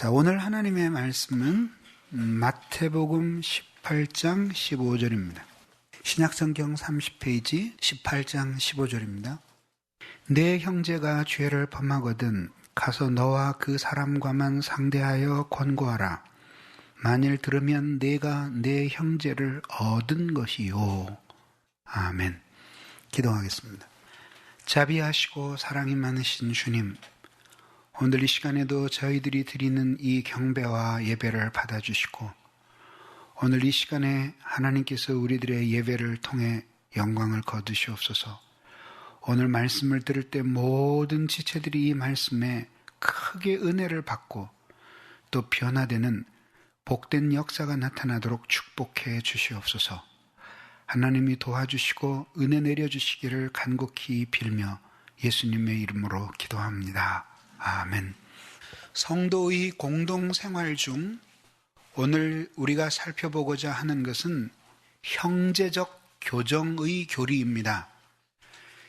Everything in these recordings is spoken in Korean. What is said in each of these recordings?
자, 오늘 하나님의 말씀은 마태복음 18장 15절입니다. 신약성경 30페이지 18장 15절입니다. 내 형제가 죄를 범하거든 가서 너와 그 사람과만 상대하여 권고하라. 만일 들으면 내가 내 형제를 얻은 것이요. 아멘. 기도하겠습니다. 자비하시고 사랑이 많으신 주님, 오늘 이 시간에도 저희들이 드리는 이 경배와 예배를 받아주시고, 오늘 이 시간에 하나님께서 우리들의 예배를 통해 영광을 거두시옵소서. 오늘 말씀을 들을 때 모든 지체들이 이 말씀에 크게 은혜를 받고 또 변화되는 복된 역사가 나타나도록 축복해 주시옵소서. 하나님이 도와주시고 은혜 내려주시기를 간곡히 빌며 예수님의 이름으로 기도합니다. 아멘. 성도의 공동생활 중 오늘 우리가 살펴보고자 하는 것은 형제적 교정의 교리입니다.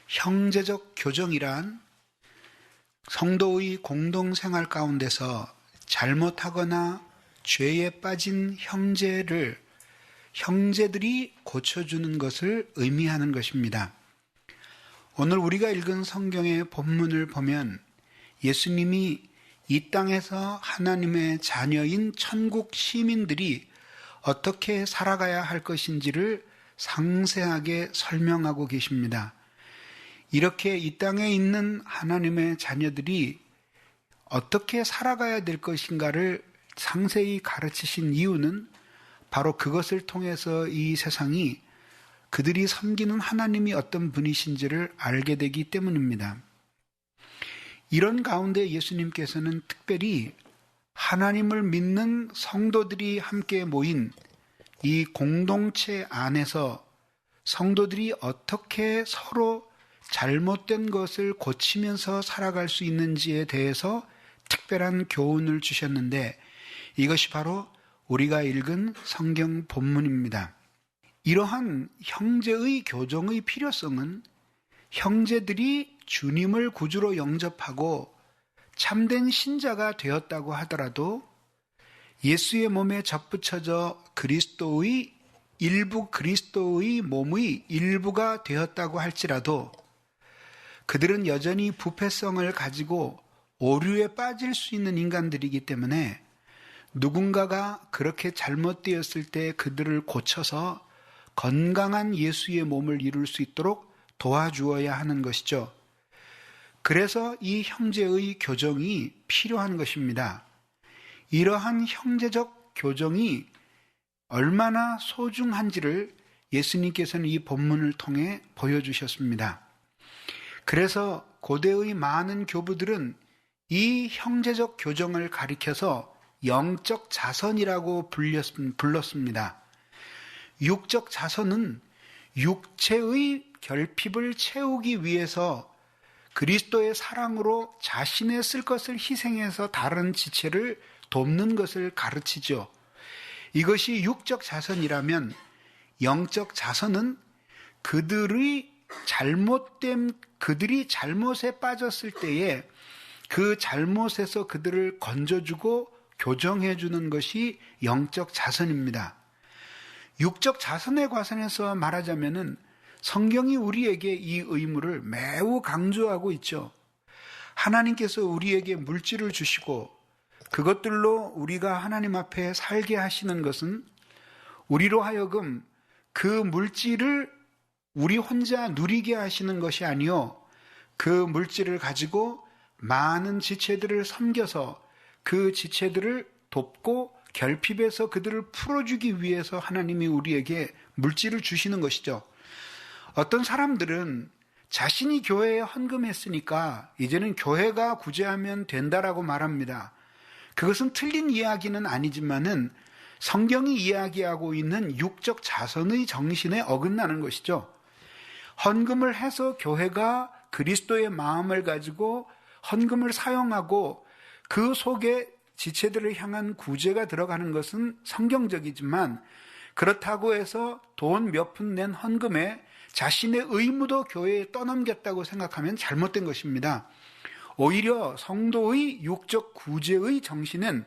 형제적 교정이란 성도의 공동생활 가운데서 잘못하거나 죄에 빠진 형제들이 고쳐주는 것을 의미하는 것입니다. 오늘 우리가 읽은 성경의 본문을 보면 예수님이 이 땅에서 하나님의 자녀인 천국 시민들이 어떻게 살아가야 할 것인지를 상세하게 설명하고 계십니다. 이렇게 이 땅에 있는 하나님의 자녀들이 어떻게 살아가야 될 것인가를 상세히 가르치신 이유는 바로 그것을 통해서 이 세상이 그들이 섬기는 하나님이 어떤 분이신지를 알게 되기 때문입니다. 이런 가운데 예수님께서는 특별히 하나님을 믿는 성도들이 함께 모인 이 공동체 안에서 성도들이 어떻게 서로 잘못된 것을 고치면서 살아갈 수 있는지에 대해서 특별한 교훈을 주셨는데, 이것이 바로 우리가 읽은 성경 본문입니다. 이러한 형제의 교정의 필요성은 형제들이 주님을 구주로 영접하고 참된 신자가 되었다고 하더라도 예수의 몸에 접붙여져 그리스도의 몸의 일부가 되었다고 할지라도 그들은 여전히 부패성을 가지고 오류에 빠질 수 있는 인간들이기 때문에 누군가가 그렇게 잘못되었을 때 그들을 고쳐서 건강한 예수의 몸을 이룰 수 있도록 도와주어야 하는 것이죠. 그래서 이 형제의 교정이 필요한 것입니다. 이러한 형제적 교정이 얼마나 소중한지를 예수님께서는 이 본문을 통해 보여주셨습니다. 그래서 고대의 많은 교부들은 이 형제적 교정을 가리켜서 영적 자선이라고 불렀습니다. 육적 자선은 육체의 결핍을 채우기 위해서 그리스도의 사랑으로 자신의 쓸 것을 희생해서 다른 지체를 돕는 것을 가르치죠. 이것이 육적 자선이라면 영적 자선은 그들이 잘못에 빠졌을 때에 그 잘못에서 그들을 건져주고 교정해주는 것이 영적 자선입니다. 육적 자선의 과선에서 말하자면은 성경이 우리에게 이 의무를 매우 강조하고 있죠. 하나님께서 우리에게 물질을 주시고 그것들로 우리가 하나님 앞에 살게 하시는 것은 우리로 하여금 그 물질을 우리 혼자 누리게 하시는 것이 아니요, 그 물질을 가지고 많은 지체들을 섬겨서 그 지체들을 돕고 결핍에서 그들을 풀어주기 위해서 하나님이 우리에게 물질을 주시는 것이죠. 어떤 사람들은 자신이 교회에 헌금했으니까 이제는 교회가 구제하면 된다라고 말합니다. 그것은 틀린 이야기는 아니지만은 성경이 이야기하고 있는 육적 자선의 정신에 어긋나는 것이죠. 헌금을 해서 교회가 그리스도의 마음을 가지고 헌금을 사용하고 그 속에 지체들을 향한 구제가 들어가는 것은 성경적이지만, 그렇다고 해서 돈 몇 푼 낸 헌금에 자신의 의무도 교회에 떠넘겼다고 생각하면 잘못된 것입니다. 오히려 성도의 육적 구제의 정신은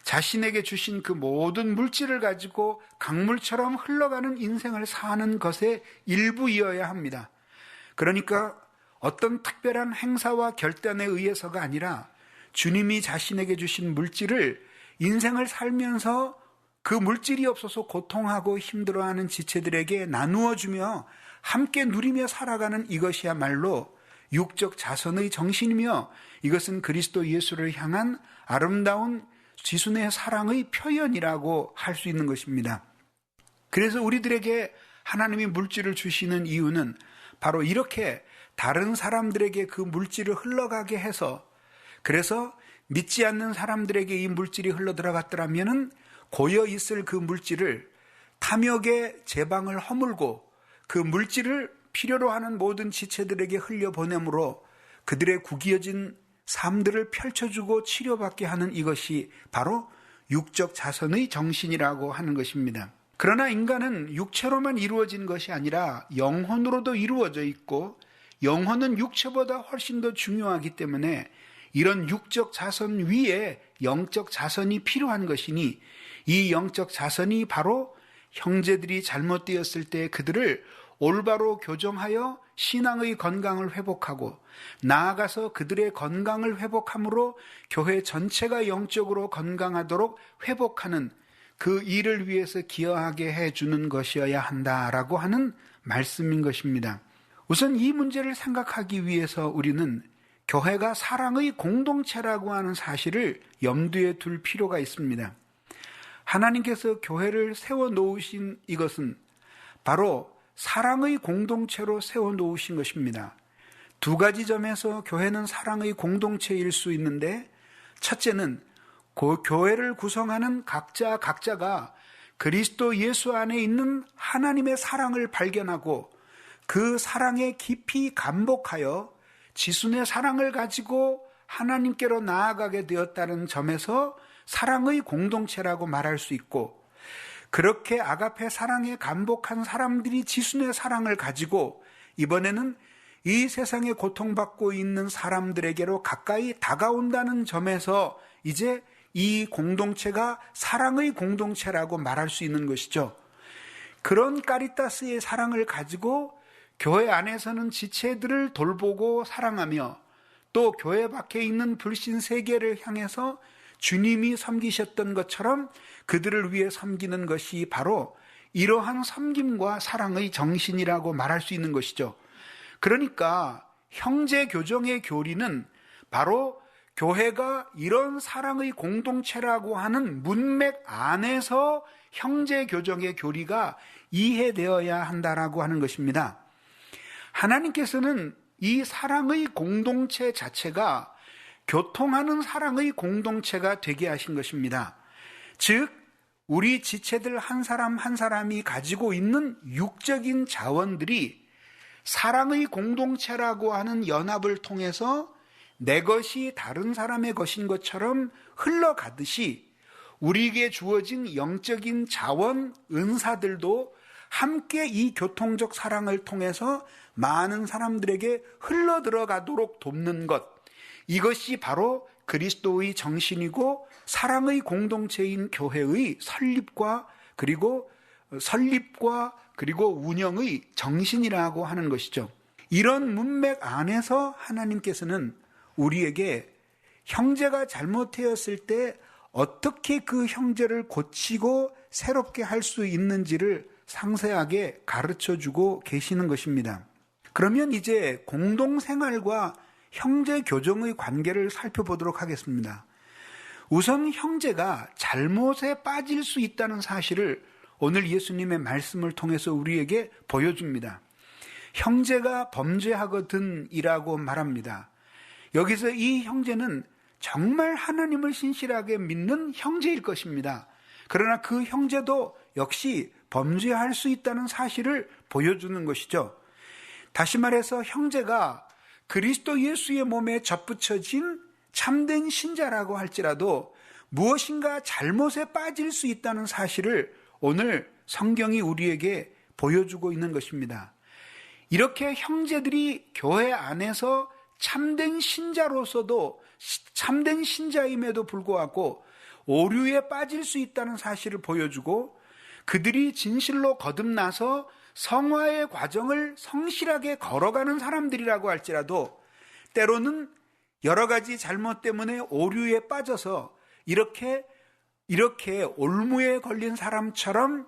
자신에게 주신 그 모든 물질을 가지고 강물처럼 흘러가는 인생을 사는 것의 일부이어야 합니다. 그러니까 어떤 특별한 행사와 결단에 의해서가 아니라 주님이 자신에게 주신 물질을 인생을 살면서 그 물질이 없어서 고통하고 힘들어하는 지체들에게 나누어 주며 함께 누리며 살아가는 이것이야말로 육적 자선의 정신이며, 이것은 그리스도 예수를 향한 아름다운 지순의 사랑의 표현이라고 할 수 있는 것입니다. 그래서 우리들에게 하나님이 물질을 주시는 이유는 바로 이렇게 다른 사람들에게 그 물질을 흘러가게 해서, 그래서 믿지 않는 사람들에게 이 물질이 흘러 들어갔더라면 고여 있을 그 물질을 탐욕의 제방을 허물고 그 물질을 필요로 하는 모든 지체들에게 흘려보내므로 그들의 구겨진 삶들을 펼쳐주고 치료받게 하는 이것이 바로 육적 자선의 정신이라고 하는 것입니다. 그러나 인간은 육체로만 이루어진 것이 아니라 영혼으로도 이루어져 있고, 영혼은 육체보다 훨씬 더 중요하기 때문에 이런 육적 자선 위에 영적 자선이 필요한 것이니, 이 영적 자선이 바로 형제들이 잘못되었을 때 그들을 올바로 교정하여 신앙의 건강을 회복하고, 나아가서 그들의 건강을 회복함으로 교회 전체가 영적으로 건강하도록 회복하는 그 일을 위해서 기여하게 해주는 것이어야 한다라고 하는 말씀인 것입니다. 우선 이 문제를 생각하기 위해서 우리는 교회가 사랑의 공동체라고 하는 사실을 염두에 둘 필요가 있습니다. 하나님께서 교회를 세워놓으신 이것은 바로 사랑의 공동체로 세워놓으신 것입니다. 두 가지 점에서 교회는 사랑의 공동체일 수 있는데, 첫째는 그 교회를 구성하는 각자가 그리스도 예수 안에 있는 하나님의 사랑을 발견하고 그 사랑에 깊이 감복하여 지순의 사랑을 가지고 하나님께로 나아가게 되었다는 점에서 사랑의 공동체라고 말할 수 있고, 그렇게 아가페 사랑에 감복한 사람들이 지순의 사랑을 가지고 이번에는 이 세상에 고통받고 있는 사람들에게로 가까이 다가온다는 점에서 이제 이 공동체가 사랑의 공동체라고 말할 수 있는 것이죠. 그런 까리타스의 사랑을 가지고 교회 안에서는 지체들을 돌보고 사랑하며, 또 교회 밖에 있는 불신 세계를 향해서 주님이 섬기셨던 것처럼 그들을 위해 섬기는 것이 바로 이러한 섬김과 사랑의 정신이라고 말할 수 있는 것이죠. 그러니까 형제 교정의 교리는 바로 교회가 이런 사랑의 공동체라고 하는 문맥 안에서 형제 교정의 교리가 이해되어야 한다라고 하는 것입니다. 하나님께서는 이 사랑의 공동체 자체가 교통하는 사랑의 공동체가 되게 하신 것입니다. 즉, 우리 지체들 한 사람 한 사람이 가지고 있는 육적인 자원들이 사랑의 공동체라고 하는 연합을 통해서 내 것이 다른 사람의 것인 것처럼 흘러가듯이 우리에게 주어진 영적인 자원, 은사들도 함께 이 교통적 사랑을 통해서 많은 사람들에게 흘러들어가도록 돕는 것, 이것이 바로 그리스도의 정신이고 사랑의 공동체인 교회의 설립과 그리고 운영의 정신이라고 하는 것이죠. 이런 문맥 안에서 하나님께서는 우리에게 형제가 잘못되었을 때 어떻게 그 형제를 고치고 새롭게 할 수 있는지를 상세하게 가르쳐주고 계시는 것입니다. 그러면 이제 공동생활과 형제 교정의 관계를 살펴보도록 하겠습니다. 우선 형제가 잘못에 빠질 수 있다는 사실을 오늘 예수님의 말씀을 통해서 우리에게 보여줍니다. 형제가 범죄하거든이라고 말합니다. 여기서 이 형제는 정말 하나님을 신실하게 믿는 형제일 것입니다. 그러나 그 형제도 역시 범죄할 수 있다는 사실을 보여주는 것이죠. 다시 말해서 형제가 그리스도 예수의 몸에 접붙여진 참된 신자라고 할지라도 무엇인가 잘못에 빠질 수 있다는 사실을 오늘 성경이 우리에게 보여주고 있는 것입니다. 이렇게 형제들이 교회 안에서 참된 신자로서도, 참된 신자임에도 불구하고 오류에 빠질 수 있다는 사실을 보여주고 그들이 진실로 거듭나서 성화의 과정을 성실하게 걸어가는 사람들이라고 할지라도 때로는 여러 가지 잘못 때문에 오류에 빠져서 이렇게 올무에 걸린 사람처럼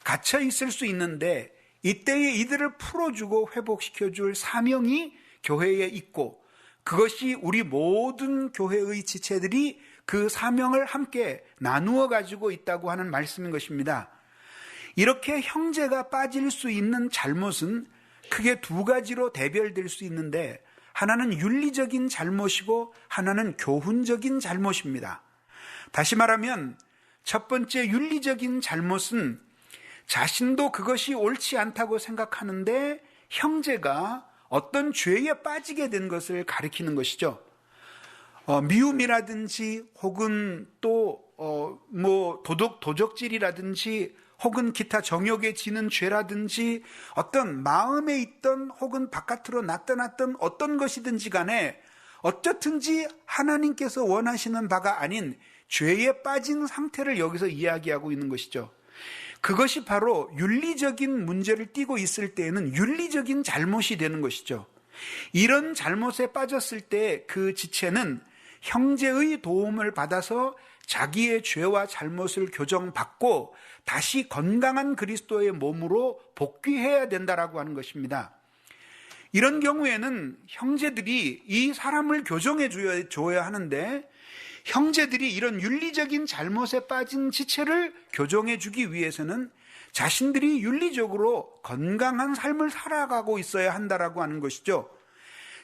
갇혀 있을 수 있는데 이때에 이들을 풀어주고 회복시켜줄 사명이 교회에 있고 그것이 우리 모든 교회의 지체들이 그 사명을 함께 나누어 가지고 있다고 하는 말씀인 것입니다. 이렇게 형제가 빠질 수 있는 잘못은 크게 두 가지로 대별될 수 있는데 하나는 윤리적인 잘못이고 하나는 교훈적인 잘못입니다. 다시 말하면 첫 번째 윤리적인 잘못은 자신도 그것이 옳지 않다고 생각하는데 형제가 어떤 죄에 빠지게 된 것을 가리키는 것이죠. 미움이라든지 혹은 또 도적질이라든지 혹은 기타 정욕에 지는 죄라든지 어떤 마음에 있던 혹은 바깥으로 나타났던 어떤 것이든지 간에 어쨌든지 하나님께서 원하시는 바가 아닌 죄에 빠진 상태를 여기서 이야기하고 있는 것이죠. 그것이 바로 윤리적인 문제를 띠고 있을 때에는 윤리적인 잘못이 되는 것이죠. 이런 잘못에 빠졌을 때 그 지체는 형제의 도움을 받아서 자기의 죄와 잘못을 교정받고 다시 건강한 그리스도의 몸으로 복귀해야 된다라고 하는 것입니다. 이런 경우에는 형제들이 이 사람을 교정해 줘야 하는데 형제들이 이런 윤리적인 잘못에 빠진 지체를 교정해 주기 위해서는 자신들이 윤리적으로 건강한 삶을 살아가고 있어야 한다라고 하는 것이죠.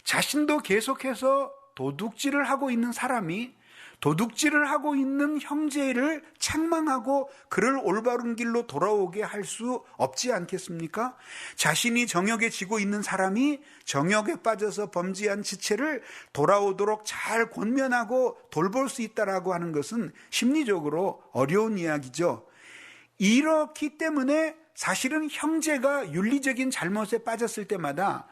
자신도 계속해서 도둑질을 하고 있는 사람이 도둑질을 하고 있는 형제를 책망하고 그를 올바른 길로 돌아오게 할 수 없지 않겠습니까? 자신이 정욕에 지고 있는 사람이 정욕에 빠져서 범죄한 지체를 돌아오도록 잘 권면하고 돌볼 수 있다라고 하는 것은 심리적으로 어려운 이야기죠. 이렇기 때문에 사실은 형제가 윤리적인 잘못에 빠졌을 때마다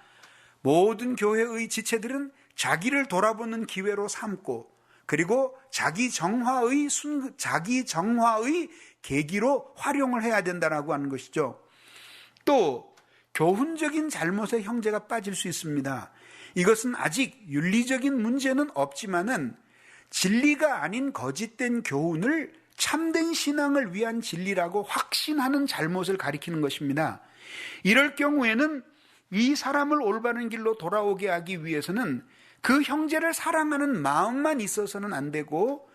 모든 교회의 지체들은 자기를 돌아보는 기회로 삼고 그리고 자기 정화의 계기로 활용을 해야 된다라고 하는 것이죠. 또 교훈적인 잘못에 형제가 빠질 수 있습니다. 이것은 아직 윤리적인 문제는 없지만은 진리가 아닌 거짓된 교훈을 참된 신앙을 위한 진리라고 확신하는 잘못을 가리키는 것입니다. 이럴 경우에는 이 사람을 올바른 길로 돌아오게 하기 위해서는 그 형제를 사랑하는 마음만 있어서는 안 되고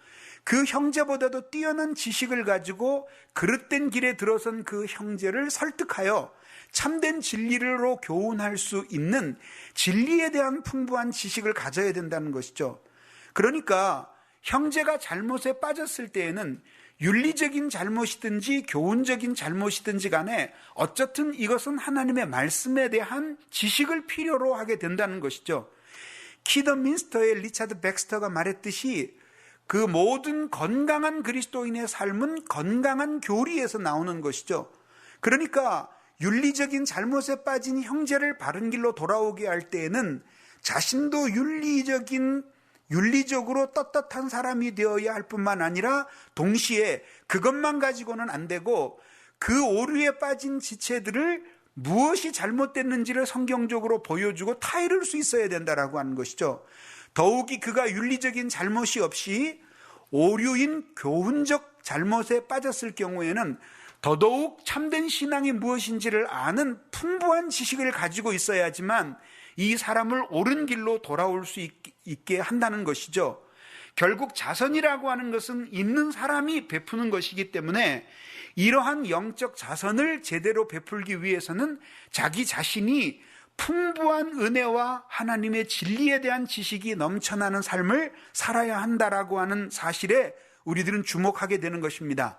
그 형제보다도 뛰어난 지식을 가지고 그릇된 길에 들어선 그 형제를 설득하여 참된 진리로 교훈할 수 있는 진리에 대한 풍부한 지식을 가져야 된다는 것이죠. 그러니까 형제가 잘못에 빠졌을 때에는 윤리적인 잘못이든지 교훈적인 잘못이든지 간에 어쨌든 이것은 하나님의 말씀에 대한 지식을 필요로 하게 된다는 것이죠. 키더민스터의 리차드 백스터가 말했듯이 그 모든 건강한 그리스도인의 삶은 건강한 교리에서 나오는 것이죠. 그러니까 윤리적인 잘못에 빠진 형제를 바른 길로 돌아오게 할 때에는 자신도 윤리적으로 떳떳한 사람이 되어야 할 뿐만 아니라 동시에 그것만 가지고는 안 되고 그 오류에 빠진 지체들을 무엇이 잘못됐는지를 성경적으로 보여주고 타이를 수 있어야 된다라고 하는 것이죠. 더욱이 그가 윤리적인 잘못이 없이 오류인 교훈적 잘못에 빠졌을 경우에는 더더욱 참된 신앙이 무엇인지를 아는 풍부한 지식을 가지고 있어야지만 이 사람을 옳은 길로 돌아올 수 있게 한다는 것이죠. 결국 자선이라고 하는 것은 있는 사람이 베푸는 것이기 때문에 이러한 영적 자선을 제대로 베풀기 위해서는 자기 자신이 풍부한 은혜와 하나님의 진리에 대한 지식이 넘쳐나는 삶을 살아야 한다라고 하는 사실에 우리들은 주목하게 되는 것입니다.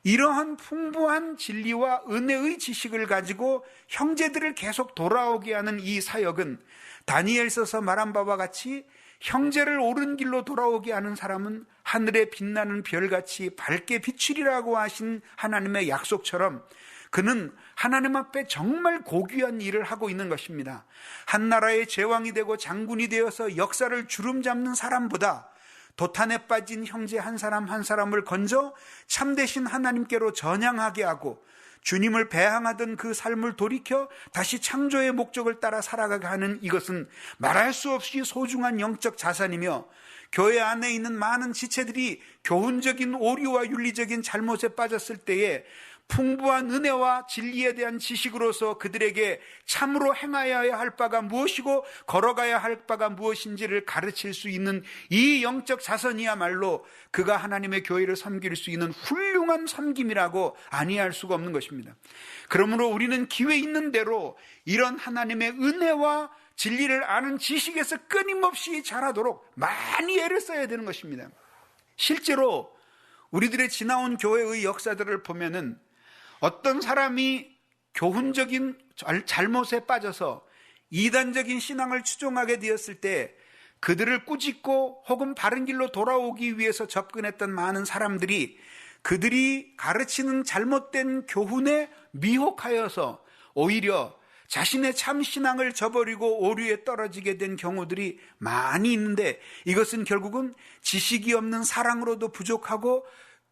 이러한 풍부한 진리와 은혜의 지식을 가지고 형제들을 계속 돌아오게 하는 이 사역은 다니엘서서 말한 바와 같이 형제를 옳은 길로 돌아오게 하는 사람은 하늘에 빛나는 별같이 밝게 비추리라고 하신 하나님의 약속처럼 그는 하나님 앞에 정말 고귀한 일을 하고 있는 것입니다. 한 나라의 제왕이 되고 장군이 되어서 역사를 주름잡는 사람보다 도탄에 빠진 형제 한 사람 한 사람을 건져 참되신 하나님께로 전향하게 하고 주님을 배항하던 그 삶을 돌이켜 다시 창조의 목적을 따라 살아가게 하는 이것은 말할 수 없이 소중한 영적 자산이며, 교회 안에 있는 많은 지체들이 교훈적인 오류와 윤리적인 잘못에 빠졌을 때에 풍부한 은혜와 진리에 대한 지식으로서 그들에게 참으로 행하여야 할 바가 무엇이고 걸어가야 할 바가 무엇인지를 가르칠 수 있는 이 영적 자선이야말로 그가 하나님의 교회를 섬길 수 있는 훌륭한 섬김이라고 아니할 수가 없는 것입니다. 그러므로 우리는 기회 있는 대로 이런 하나님의 은혜와 진리를 아는 지식에서 끊임없이 자라도록 많이 애를 써야 되는 것입니다. 실제로 우리들의 지나온 교회의 역사들을 보면은 어떤 사람이 교훈적인 잘못에 빠져서 이단적인 신앙을 추종하게 되었을 때 그들을 꾸짖고 혹은 바른 길로 돌아오기 위해서 접근했던 많은 사람들이 그들이 가르치는 잘못된 교훈에 미혹하여서 오히려 자신의 참 신앙을 저버리고 오류에 떨어지게 된 경우들이 많이 있는데, 이것은 결국은 지식이 없는 사랑으로도 부족하고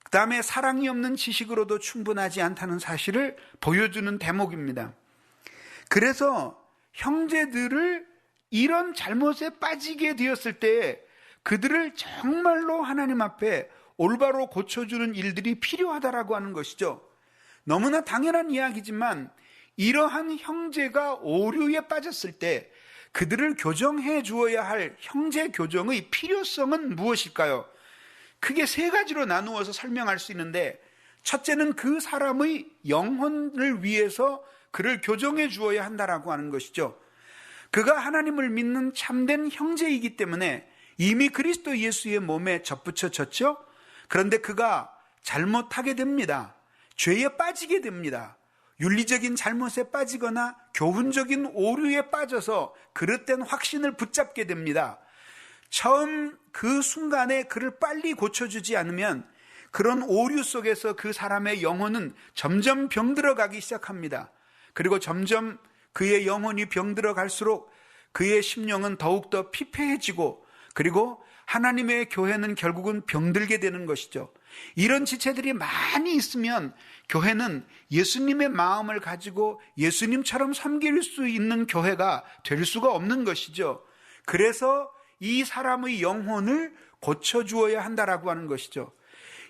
그 다음에 사랑이 없는 지식으로도 충분하지 않다는 사실을 보여주는 대목입니다. 그래서 형제들을 이런 잘못에 빠지게 되었을 때 그들을 정말로 하나님 앞에 올바로 고쳐주는 일들이 필요하다라고 하는 것이죠. 너무나 당연한 이야기지만 이러한 형제가 오류에 빠졌을 때 그들을 교정해 주어야 할 형제 교정의 필요성은 무엇일까요? 크게 세 가지로 나누어서 설명할 수 있는데, 첫째는 그 사람의 영혼을 위해서 그를 교정해 주어야 한다라고 하는 것이죠. 그가 하나님을 믿는 참된 형제이기 때문에 이미 그리스도 예수의 몸에 접붙여졌죠. 그런데 그가 잘못하게 됩니다. 죄에 빠지게 됩니다. 윤리적인 잘못에 빠지거나 교훈적인 오류에 빠져서 그릇된 확신을 붙잡게 됩니다. 처음 그 순간에 그를 빨리 고쳐주지 않으면 그런 오류 속에서 그 사람의 영혼은 점점 병들어가기 시작합니다. 그리고 점점 그의 영혼이 병들어갈수록 그의 심령은 더욱더 피폐해지고, 그리고 하나님의 교회는 결국은 병들게 되는 것이죠. 이런 지체들이 많이 있으면 교회는 예수님의 마음을 가지고 예수님처럼 섬길 수 있는 교회가 될 수가 없는 것이죠. 그래서 이 사람의 영혼을 고쳐주어야 한다라고 하는 것이죠.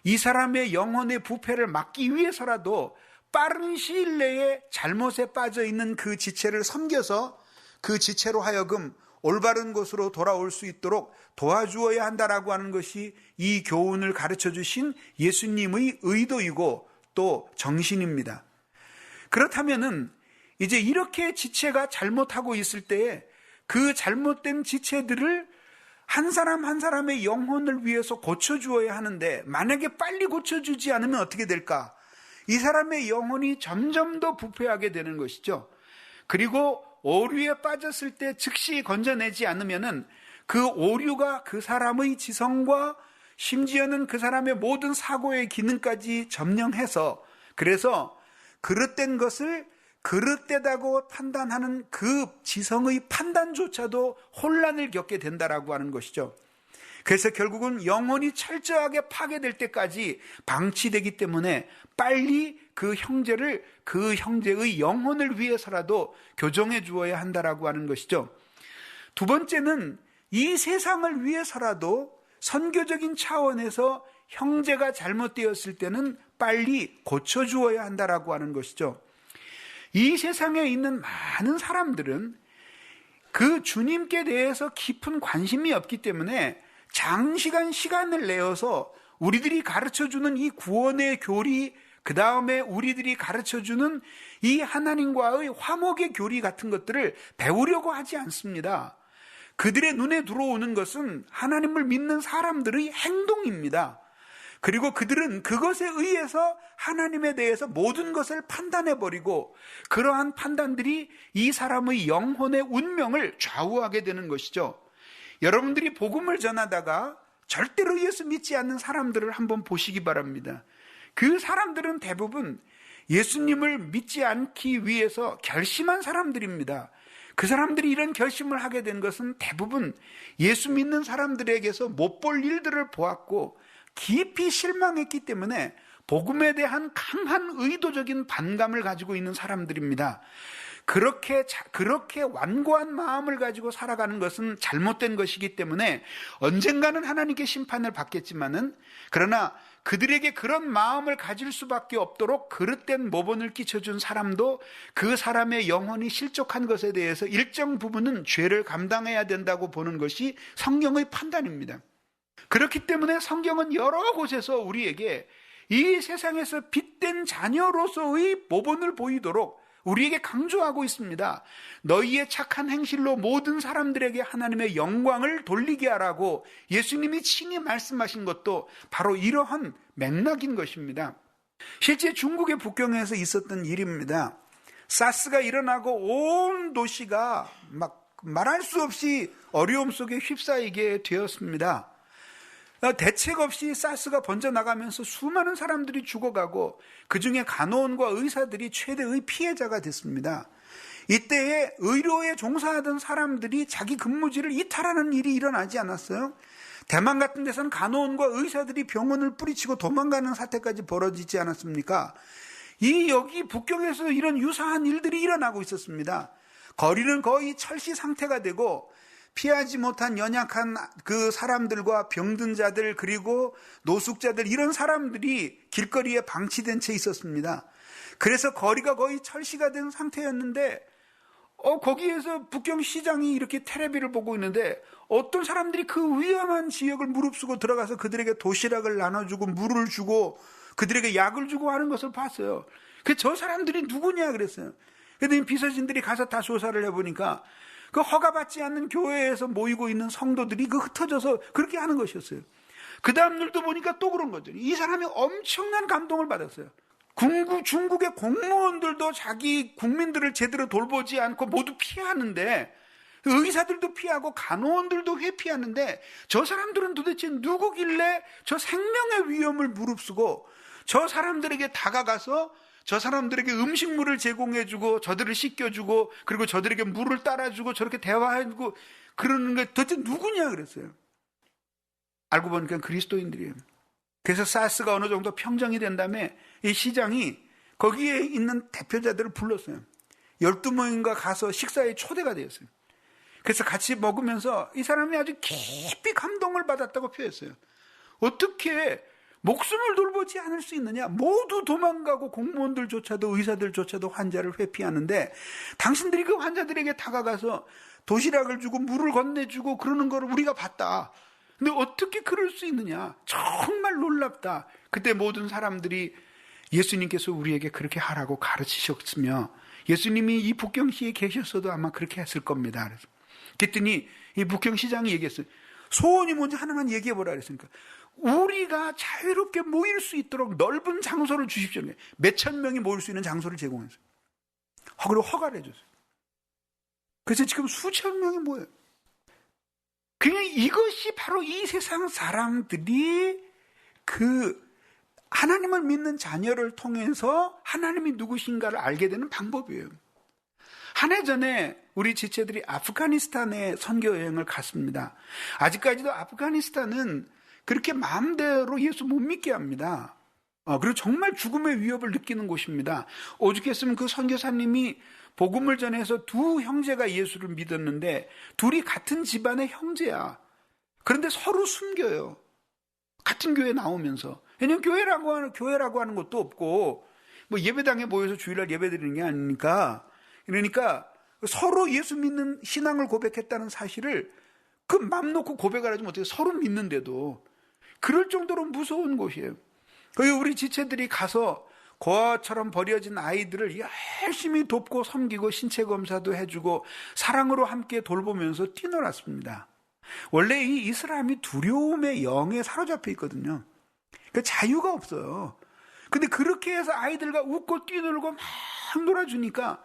이 사람의 영혼의 부패를 막기 위해서라도 빠른 시일 내에 잘못에 빠져 있는 그 지체를 섬겨서 그 지체로 하여금 올바른 곳으로 돌아올 수 있도록 도와주어야 한다라고 하는 것이 이 교훈을 가르쳐 주신 예수님의 의도이고 또 정신입니다. 그렇다면은 이제 이렇게 지체가 잘못하고 있을 때에 그 잘못된 지체들을 한 사람 한 사람의 영혼을 위해서 고쳐주어야 하는데, 만약에 빨리 고쳐주지 않으면 어떻게 될까? 이 사람의 영혼이 점점 더 부패하게 되는 것이죠. 그리고 오류에 빠졌을 때 즉시 건져내지 않으면은 그 오류가 그 사람의 지성과 심지어는 그 사람의 모든 사고의 기능까지 점령해서, 그래서 그릇된 것을 그릇되다고 판단하는 그 지성의 판단조차도 혼란을 겪게 된다라고 하는 것이죠. 그래서 결국은 영혼이 철저하게 파괴될 때까지 방치되기 때문에 빨리 그 형제를, 그 형제의 영혼을 위해서라도 교정해 주어야 한다라고 하는 것이죠. 두 번째는 이 세상을 위해서라도 선교적인 차원에서 형제가 잘못되었을 때는 빨리 고쳐주어야 한다라고 하는 것이죠. 이 세상에 있는 많은 사람들은 그 주님께 대해서 깊은 관심이 없기 때문에 장시간 시간을 내어서 우리들이 가르쳐주는 이 구원의 교리, 그 다음에 우리들이 가르쳐주는 이 하나님과의 화목의 교리 같은 것들을 배우려고 하지 않습니다. 그들의 눈에 들어오는 것은 하나님을 믿는 사람들의 행동입니다. 그리고 그들은 그것에 의해서 하나님에 대해서 모든 것을 판단해버리고, 그러한 판단들이 이 사람의 영혼의 운명을 좌우하게 되는 것이죠. 여러분들이 복음을 전하다가 절대로 예수 믿지 않는 사람들을 한번 보시기 바랍니다. 그 사람들은 대부분 예수님을 믿지 않기 위해서 결심한 사람들입니다. 그 사람들이 이런 결심을 하게 된 것은 대부분 예수 믿는 사람들에게서 못 볼 일들을 보았고 깊이 실망했기 때문에 복음에 대한 강한 의도적인 반감을 가지고 있는 사람들입니다. 그렇게 완고한 마음을 가지고 살아가는 것은 잘못된 것이기 때문에 언젠가는 하나님께 심판을 받겠지만은, 그러나 그들에게 그런 마음을 가질 수밖에 없도록 그릇된 모본을 끼쳐준 사람도 그 사람의 영혼이 실족한 것에 대해서 일정 부분은 죄를 감당해야 된다고 보는 것이 성경의 판단입니다. 그렇기 때문에 성경은 여러 곳에서 우리에게 이 세상에서 빚된 자녀로서의 모본을 보이도록 우리에게 강조하고 있습니다. 너희의 착한 행실로 모든 사람들에게 하나님의 영광을 돌리게 하라고 예수님이 친히 말씀하신 것도 바로 이러한 맥락인 것입니다. 실제 중국의 북경에서 있었던 일입니다. 사스가 일어나고 온 도시가 막 말할 수 없이 어려움 속에 휩싸이게 되었습니다. 대책 없이 사스가 번져나가면서 수많은 사람들이 죽어가고 그중에 간호원과 의사들이 최대의 피해자가 됐습니다. 이때에 의료에 종사하던 사람들이 자기 근무지를 이탈하는 일이 일어나지 않았어요? 대만 같은 데서는 간호원과 의사들이 병원을 뿌리치고 도망가는 사태까지 벌어지지 않았습니까? 여기 북경에서 이런 유사한 일들이 일어나고 있었습니다. 거리는 거의 철시 상태가 되고 피하지 못한 연약한 그 사람들과 병든 자들, 그리고 노숙자들, 이런 사람들이 길거리에 방치된 채 있었습니다. 그래서 거리가 거의 철시가 된 상태였는데 거기에서 북경시장이 이렇게 텔레비를 보고 있는데 어떤 사람들이 그 위험한 지역을 무릅쓰고 들어가서 그들에게 도시락을 나눠주고 물을 주고 그들에게 약을 주고 하는 것을 봤어요. 저 사람들이 누구냐 그랬어요. 그랬더니 비서진들이 가서 다 조사를 해보니까 그 허가받지 않는 교회에서 모이고 있는 성도들이 흩어져서 그렇게 하는 것이었어요. 그 다음 날도 보니까 또 그런 거죠. 이 사람이 엄청난 감동을 받았어요. 중국의 공무원들도 자기 국민들을 제대로 돌보지 않고 모두 피하는데, 의사들도 피하고 간호원들도 회피하는데, 저 사람들은 도대체 누구길래 저 생명의 위험을 무릅쓰고 저 사람들에게 다가가서 저 사람들에게 음식물을 제공해주고 저들을 씻겨주고 그리고 저들에게 물을 따라주고 저렇게 대화해주고 그러는 게 도대체 누구냐 그랬어요. 알고 보니까 그리스도인들이에요. 그래서 사스가 어느 정도 평정이 된 다음에 이 시장이 거기에 있는 대표자들을 불렀어요. 12명인가 가서 식사에 초대가 되었어요. 그래서 같이 먹으면서 이 사람이 아주 깊이 감동을 받았다고 표했어요. 어떻게 목숨을 돌보지 않을 수 있느냐? 모두 도망가고 공무원들조차도 의사들조차도 환자를 회피하는데 당신들이 그 환자들에게 다가가서 도시락을 주고 물을 건네주고 그러는 걸 우리가 봤다. 근데 어떻게 그럴 수 있느냐? 정말 놀랍다. 그때 모든 사람들이 예수님께서 우리에게 그렇게 하라고 가르치셨으며 예수님이 이 북경시에 계셨어도 아마 그렇게 했을 겁니다. 그랬더니 이 북경시장이 얘기했어요. 소원이 뭔지 하나만 얘기해보라 그랬으니까 우리가 자유롭게 모일 수 있도록 넓은 장소를 주십시오. 몇천 명이 모일 수 있는 장소를 제공했어요. 그리고 허가를 해줬어요. 그래서 지금 수천 명이 모여요. 그냥 이것이 바로 이 세상 사람들이 하나님을 믿는 자녀를 통해서 하나님이 누구신가를 알게 되는 방법이에요. 한 해 전에 우리 지체들이 아프가니스탄에 선교 여행을 갔습니다. 아직까지도 아프가니스탄은 그렇게 마음대로 예수 못 믿게 합니다. 그리고 정말 죽음의 위협을 느끼는 곳입니다. 오죽했으면 그 선교사님이 복음을 전해서 두 형제가 예수를 믿었는데 둘이 같은 집안의 형제야. 그런데 서로 숨겨요. 같은 교회 나오면서. 왜냐면 교회라고 하는 것도 없고 뭐 예배당에 모여서 주일날 예배드리는 게 아니니까. 그러니까 서로 예수 믿는 신앙을 고백했다는 사실을 그 맘 놓고 고백을 하지 못해요. 서로 믿는데도. 그럴 정도로 무서운 곳이에요. 거기 우리 지체들이 가서 고아처럼 버려진 아이들을 열심히 돕고 섬기고 신체 검사도 해주고 사랑으로 함께 돌보면서 뛰놀았습니다. 원래 이 이슬람이 두려움의 영에 사로잡혀 있거든요. 그러니까 자유가 없어요. 근데 그렇게 해서 아이들과 웃고 뛰놀고 막 놀아주니까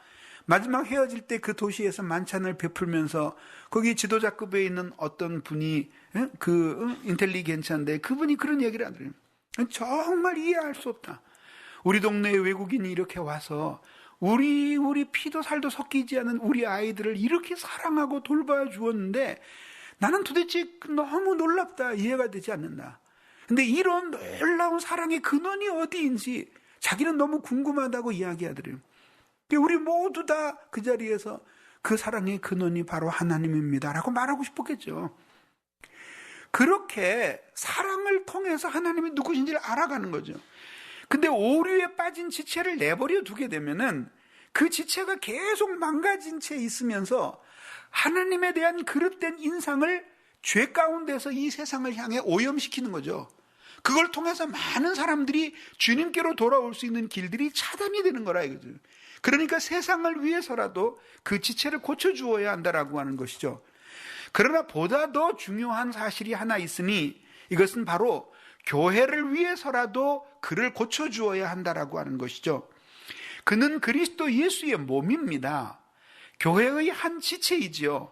마지막 헤어질 때 그 도시에서 만찬을 베풀면서 거기 지도자급에 있는 어떤 분이 인텔리겐츠한데 그분이 그런 얘기를 하더래요. 정말 이해할 수 없다. 우리 동네에 외국인이 이렇게 와서 우리 피도 살도 섞이지 않은 우리 아이들을 이렇게 사랑하고 돌봐 주었는데 나는 도대체 너무 놀랍다, 이해가 되지 않는다. 근데 이런 놀라운 사랑의 근원이 어디인지 자기는 너무 궁금하다고 이야기하더래요. 우리 모두 다 그 자리에서 그 사랑의 근원이 바로 하나님입니다 라고 말하고 싶었겠죠. 그렇게 사랑을 통해서 하나님이 누구신지를 알아가는 거죠. 근데 오류에 빠진 지체를 내버려 두게 되면은 그 지체가 계속 망가진 채 있으면서 하나님에 대한 그릇된 인상을 죄 가운데서 이 세상을 향해 오염시키는 거죠. 그걸 통해서 많은 사람들이 주님께로 돌아올 수 있는 길들이 차단이 되는 거라 이거죠. 그러니까 세상을 위해서라도 그 지체를 고쳐주어야 한다라고 하는 것이죠. 그러나 보다 더 중요한 사실이 하나 있으니 이것은 바로 교회를 위해서라도 그를 고쳐주어야 한다라고 하는 것이죠. 그는 그리스도 예수의 몸입니다. 교회의 한 지체이지요.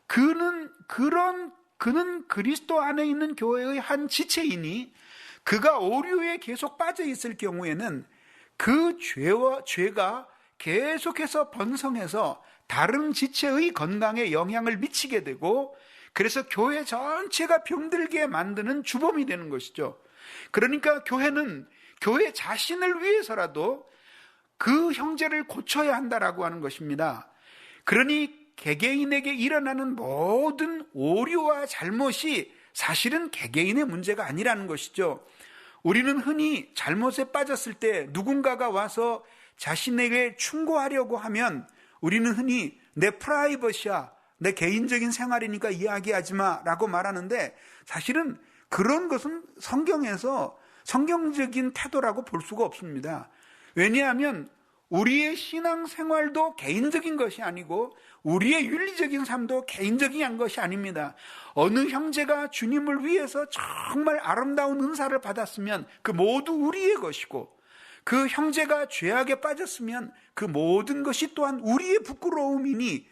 그는 그리스도 안에 있는 교회의 한 지체이니 그가 오류에 계속 빠져 있을 경우에는 그 죄가 계속해서 번성해서 다른 지체의 건강에 영향을 미치게 되고 그래서 교회 전체가 병들게 만드는 주범이 되는 것이죠. 그러니까 교회는 교회 자신을 위해서라도 그 형제를 고쳐야 한다라고 하는 것입니다. 그러니 개개인에게 일어나는 모든 오류와 잘못이 사실은 개개인의 문제가 아니라는 것이죠. 우리는 흔히 잘못에 빠졌을 때 누군가가 와서 자신에게 충고하려고 하면 우리는 흔히 내 프라이버시야, 내 개인적인 생활이니까 이야기하지 마 라고 말하는데 사실은 그런 것은 성경에서 성경적인 태도라고 볼 수가 없습니다. 왜냐하면 우리의 신앙생활도 개인적인 것이 아니고 우리의 윤리적인 삶도 개인적인 것이 아닙니다. 어느 형제가 주님을 위해서 정말 아름다운 은사를 받았으면 그 모두 우리의 것이고 그 형제가 죄악에 빠졌으면 그 모든 것이 또한 우리의 부끄러움이니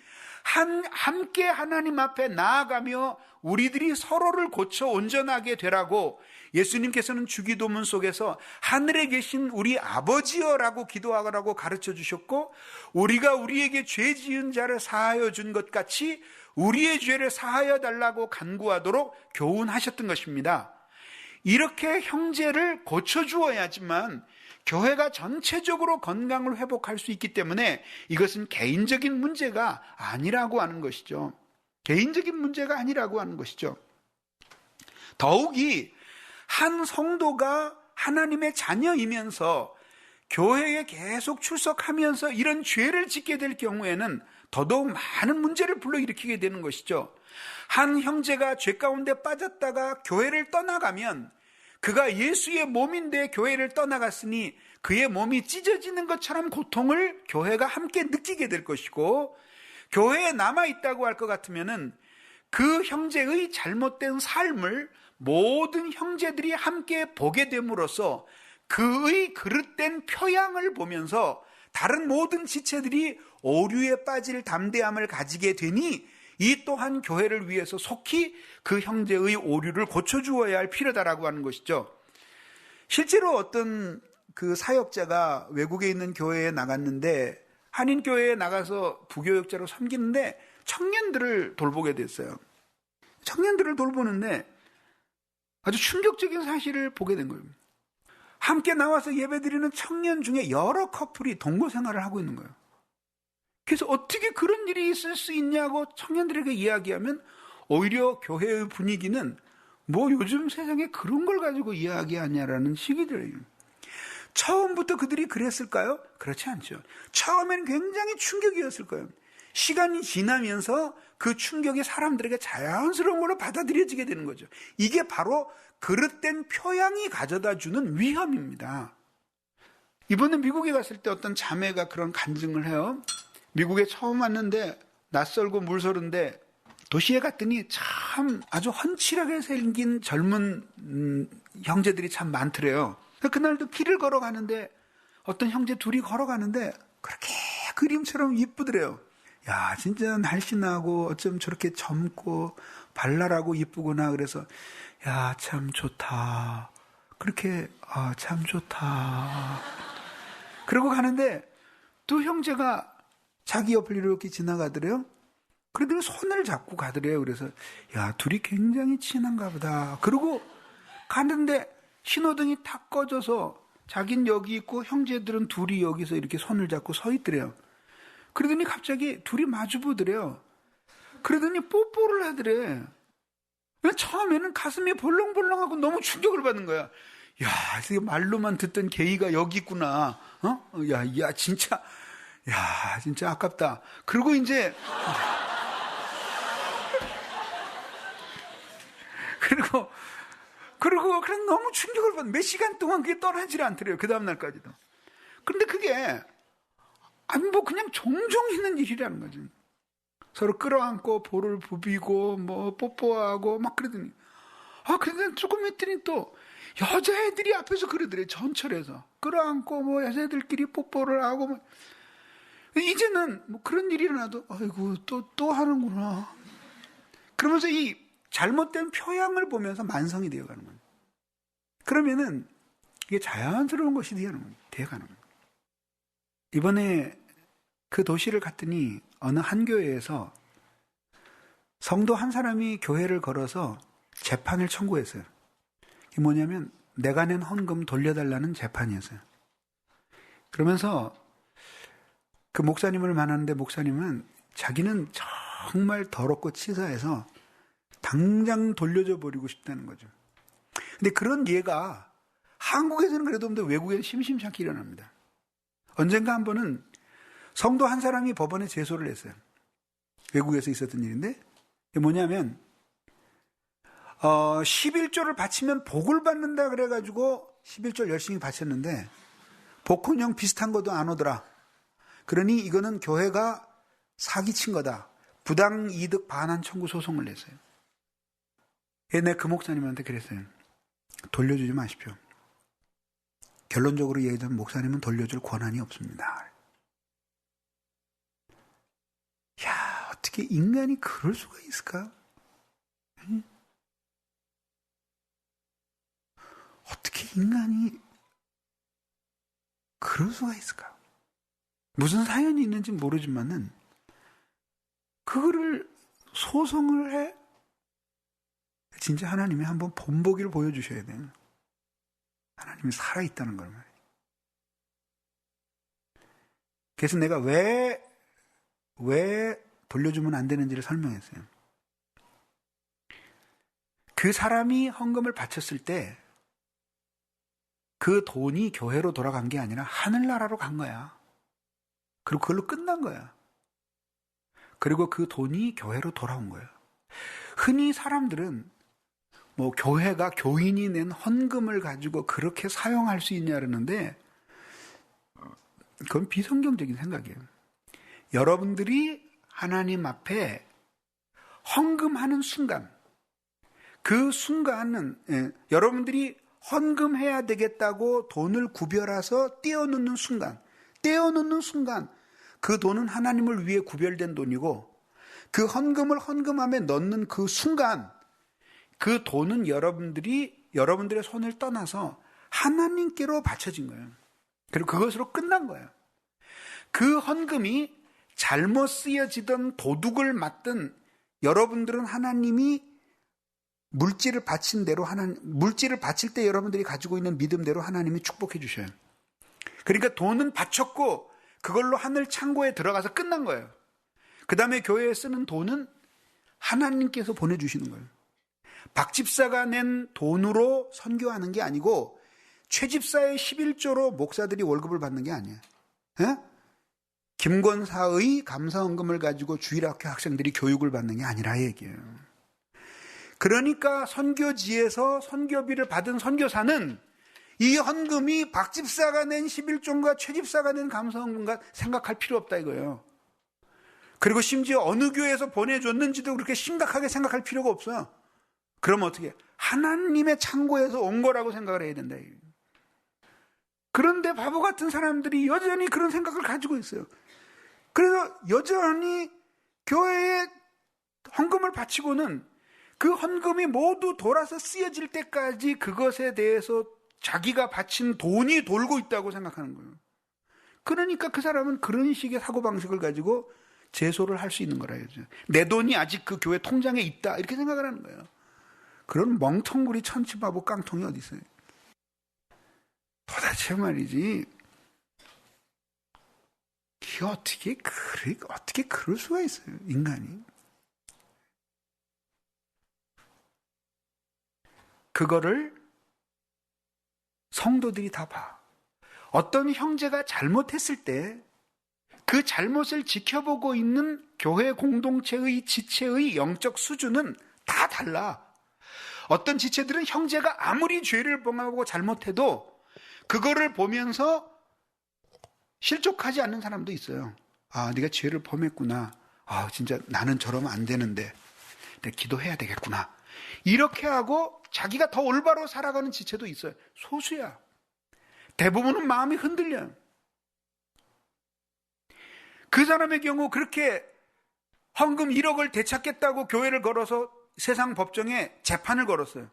함께 하나님 앞에 나아가며 우리들이 서로를 고쳐 온전하게 되라고 예수님께서는 주기도문 속에서 하늘에 계신 우리 아버지여라고 기도하라고 가르쳐 주셨고 우리가 우리에게 죄 지은 자를 사하여 준 것 같이 우리의 죄를 사하여 달라고 간구하도록 교훈하셨던 것입니다. 이렇게 형제를 고쳐주어야지만 교회가 전체적으로 건강을 회복할 수 있기 때문에 이것은 개인적인 문제가 아니라고 하는 것이죠. 개인적인 문제가 아니라고 하는 것이죠. 더욱이 한 성도가 하나님의 자녀이면서 교회에 계속 출석하면서 이런 죄를 짓게 될 경우에는 더더욱 많은 문제를 불러일으키게 되는 것이죠. 한 형제가 죄 가운데 빠졌다가 교회를 떠나가면 그가 예수의 몸인데 교회를 떠나갔으니 그의 몸이 찢어지는 것처럼 고통을 교회가 함께 느끼게 될 것이고 교회에 남아있다고 할 것 같으면은 그 형제의 잘못된 삶을 모든 형제들이 함께 보게 됨으로써 그의 그릇된 표양을 보면서 다른 모든 지체들이 오류에 빠질 담대함을 가지게 되니 이 또한 교회를 위해서 속히 그 형제의 오류를 고쳐주어야 할 필요다라고 하는 것이죠. 실제로 어떤 그 사역자가 외국에 있는 교회에 나갔는데 한인교회에 나가서 부교역자로 섬기는데 청년들을 돌보게 됐어요. 청년들을 돌보는데 아주 충격적인 사실을 보게 된 거예요. 함께 나와서 예배드리는 청년 중에 여러 커플이 동거 생활을 하고 있는 거예요. 그래서 어떻게 그런 일이 있을 수 있냐고 청년들에게 이야기하면 오히려 교회의 분위기는 뭐 요즘 세상에 그런 걸 가지고 이야기하냐라는 식이 들어요. 처음부터 그들이 그랬을까요? 그렇지 않죠. 처음에는 굉장히 충격이었을 거예요. 시간이 지나면서 그 충격이 사람들에게 자연스러운 걸로 받아들여지게 되는 거죠. 이게 바로 그릇된 표양이 가져다주는 위험입니다. 이번에 미국에 갔을 때 어떤 자매가 그런 간증을 해요. 미국에 처음 왔는데 낯설고 물서른데 도시에 갔더니 참 아주 훤칠하게 생긴 젊은 형제들이 참 많더래요. 그날도 길을 걸어가는데 어떤 형제 둘이 걸어가는데 그렇게 그림처럼 이쁘더래요. 야, 진짜 날씬하고 어쩜 저렇게 젊고 발랄하고 이쁘구나. 그래서 야, 참 좋다. 그렇게 참 좋다. 그러고 가는데 두 형제가 자기 옆을 이렇게 지나가더래요. 그러더니 손을 잡고 가더래요. 그래서 야, 둘이 굉장히 친한가 보다. 그러고 가는데 신호등이 탁 꺼져서 자긴 여기 있고 형제들은 둘이 여기서 이렇게 손을 잡고 서 있더래요. 그러더니 갑자기 둘이 마주 보더래요. 그러더니 뽀뽀를 하더래. 처음에는 가슴이 벌렁벌렁하고 너무 충격을 받는 거야. 야, 말로만 듣던 게이가 여기 있구나. 야, 진짜 아깝다. 그리고 이제 그리고 그냥 너무 충격을 받는 몇 시간 동안 그게 떠나질 않더래요. 그 다음날까지도. 그런데 그게 그냥 종종 있는 일이라는 거죠. 서로 끌어안고 볼을 부비고 뭐 뽀뽀하고 막 그러더니 그런데 조금 했더니 또 여자애들이 앞에서 그러더래. 전철에서 끌어안고 뭐 여자애들끼리 뽀뽀를 하고 뭐. 이제는 뭐 그런 일이 일어나도 아이고 또 하는구나. 그러면서 이 잘못된 표양을 보면서 만성이 되어가는 거예요. 그러면은 이게 자연스러운 것이 되어가는 거예요. 이번에 그 도시를 갔더니 어느 한 교회에서 성도 한 사람이 교회를 걸어서 재판을 청구했어요. 이게 뭐냐면 내가 낸 헌금 돌려달라는 재판이었어요. 그러면서 그 목사님을 만났는데 목사님은 자기는 정말 더럽고 치사해서 당장 돌려줘 버리고 싶다는 거죠. 근데 그런 예가 한국에서는 그래도 없는데 외국에는 심심찮게 일어납니다. 언젠가 한 번은 성도 한 사람이 법원에 제소를 했어요. 외국에서 있었던 일인데 이게 뭐냐면 11조를 바치면 복을 받는다 그래가지고 11조를 열심히 바쳤는데 복권형 비슷한 것도 안 오더라. 그러니 이거는 교회가 사기친 거다. 부당이득 반환 청구 소송을 냈어요. 내가 그 목사님한테 그랬어요. 돌려주지 마십시오. 결론적으로 얘기하자면 목사님은 돌려줄 권한이 없습니다. 야, 어떻게 인간이 그럴 수가 있을까? 응? 어떻게 인간이 그럴 수가 있을까? 무슨 사연이 있는지 모르지만은 그거를 소송을 해? 진짜 하나님이 한번 본보기를 보여주셔야 돼요. 하나님이 살아있다는 걸 말이에요. 그래서 내가 왜 돌려주면 안 되는지를 설명했어요. 그 사람이 헌금을 바쳤을 때 그 돈이 교회로 돌아간 게 아니라 하늘나라로 간 거야. 그리고 그걸로 끝난 거야. 그리고 그 돈이 교회로 돌아온 거예요. 흔히 사람들은 뭐 교회가 교인이 낸 헌금을 가지고 그렇게 사용할 수 있냐 그러는데 그건 비성경적인 생각이에요. 여러분들이 하나님 앞에 헌금하는 순간, 그 순간은 여러분들이 헌금해야 되겠다고 돈을 구별해서 떼어놓는 순간 그 돈은 하나님을 위해 구별된 돈이고 그 헌금을 헌금함에 넣는 그 순간 그 돈은 여러분들의 손을 떠나서 하나님께로 바쳐진 거예요. 그리고 그것으로 끝난 거예요. 그 헌금이 잘못 쓰여지던 도둑을 맞든 여러분들은 하나님이 물질을 바칠 때 여러분들이 가지고 있는 믿음대로 하나님이 축복해 주셔요. 그러니까 돈은 바쳤고 그걸로 하늘 창고에 들어가서 끝난 거예요. 그 다음에 교회에 쓰는 돈은 하나님께서 보내주시는 거예요. 박 집사가 낸 돈으로 선교하는 게 아니고 최 집사의 11조로 목사들이 월급을 받는 게 아니에요. 김권사의 감사헌금을 가지고 주일학교 학생들이 교육을 받는 게 아니라 얘기예요. 그러니까 선교지에서 선교비를 받은 선교사는 이 헌금이 박 집사가 낸 11조인가 최 집사가 낸 감사헌금과 생각할 필요 없다 이거예요. 그리고 심지어 어느 교회에서 보내줬는지도 그렇게 심각하게 생각할 필요가 없어요. 그럼 어떻게? 하나님의 창고에서 온 거라고 생각을 해야 된다. 그런데 바보 같은 사람들이 여전히 그런 생각을 가지고 있어요. 그래서 여전히 교회에 헌금을 바치고는 그 헌금이 모두 돌아서 쓰여질 때까지 그것에 대해서 자기가 바친 돈이 돌고 있다고 생각하는 거예요. 그러니까 그 사람은 그런 식의 사고방식을 가지고 제소를 할 수 있는 거라 이거죠. 내 돈이 아직 그 교회 통장에 있다 이렇게 생각을 하는 거예요. 그런 멍텅구리 천치바보 깡통이 어디 있어요. 도대체 말이지 이게 어떻게 그럴 수가 있어요, 인간이. 그거를 성도들이 다 봐. 어떤 형제가 잘못했을 때 그 잘못을 지켜보고 있는 교회 공동체의 지체의 영적 수준은 다 달라. 어떤 지체들은 형제가 아무리 죄를 범하고 잘못해도 그거를 보면서 실족하지 않는 사람도 있어요. 아, 네가 죄를 범했구나. 아, 진짜 나는 저러면 안 되는데 내가 기도해야 되겠구나. 이렇게 하고 자기가 더 올바로 살아가는 지체도 있어요. 소수야. 대부분은 마음이 흔들려요. 그 사람의 경우 그렇게 헌금 1억을 되찾겠다고 교회를 걸어서 세상 법정에 재판을 걸었어요.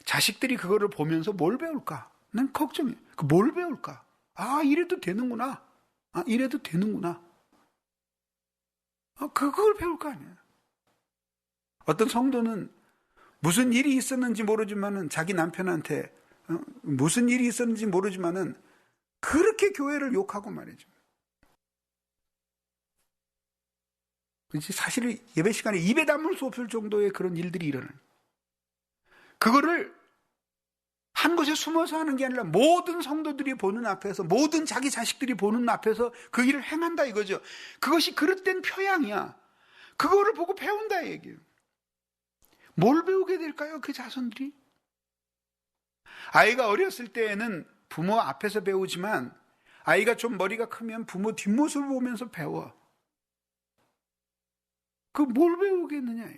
자식들이 그거를 보면서 뭘 배울까? 난 걱정해. 뭘 배울까? 아, 이래도 되는구나. 아, 이래도 되는구나. 그걸 배울 거 아니야. 어떤 성도는 무슨 일이 있었는지 모르지만은 자기 남편한테 무슨 일이 있었는지 모르지만은 그렇게 교회를 욕하고 말이죠. 그렇지? 사실 예배 시간에 입에 담을 수 없을 정도의 그런 일들이 일어나요. 그거를 한 곳에 숨어서 하는 게 아니라 모든 성도들이 보는 앞에서, 모든 자기 자식들이 보는 앞에서 그 일을 행한다 이거죠. 그것이 그릇된 표양이야. 그거를 보고 배운다 얘기예요. 뭘 배우게 될까요? 그 자손들이? 아이가 어렸을 때에는 부모 앞에서 배우지만 아이가 좀 머리가 크면 부모 뒷모습을 보면서 배워. 그 뭘 배우겠느냐?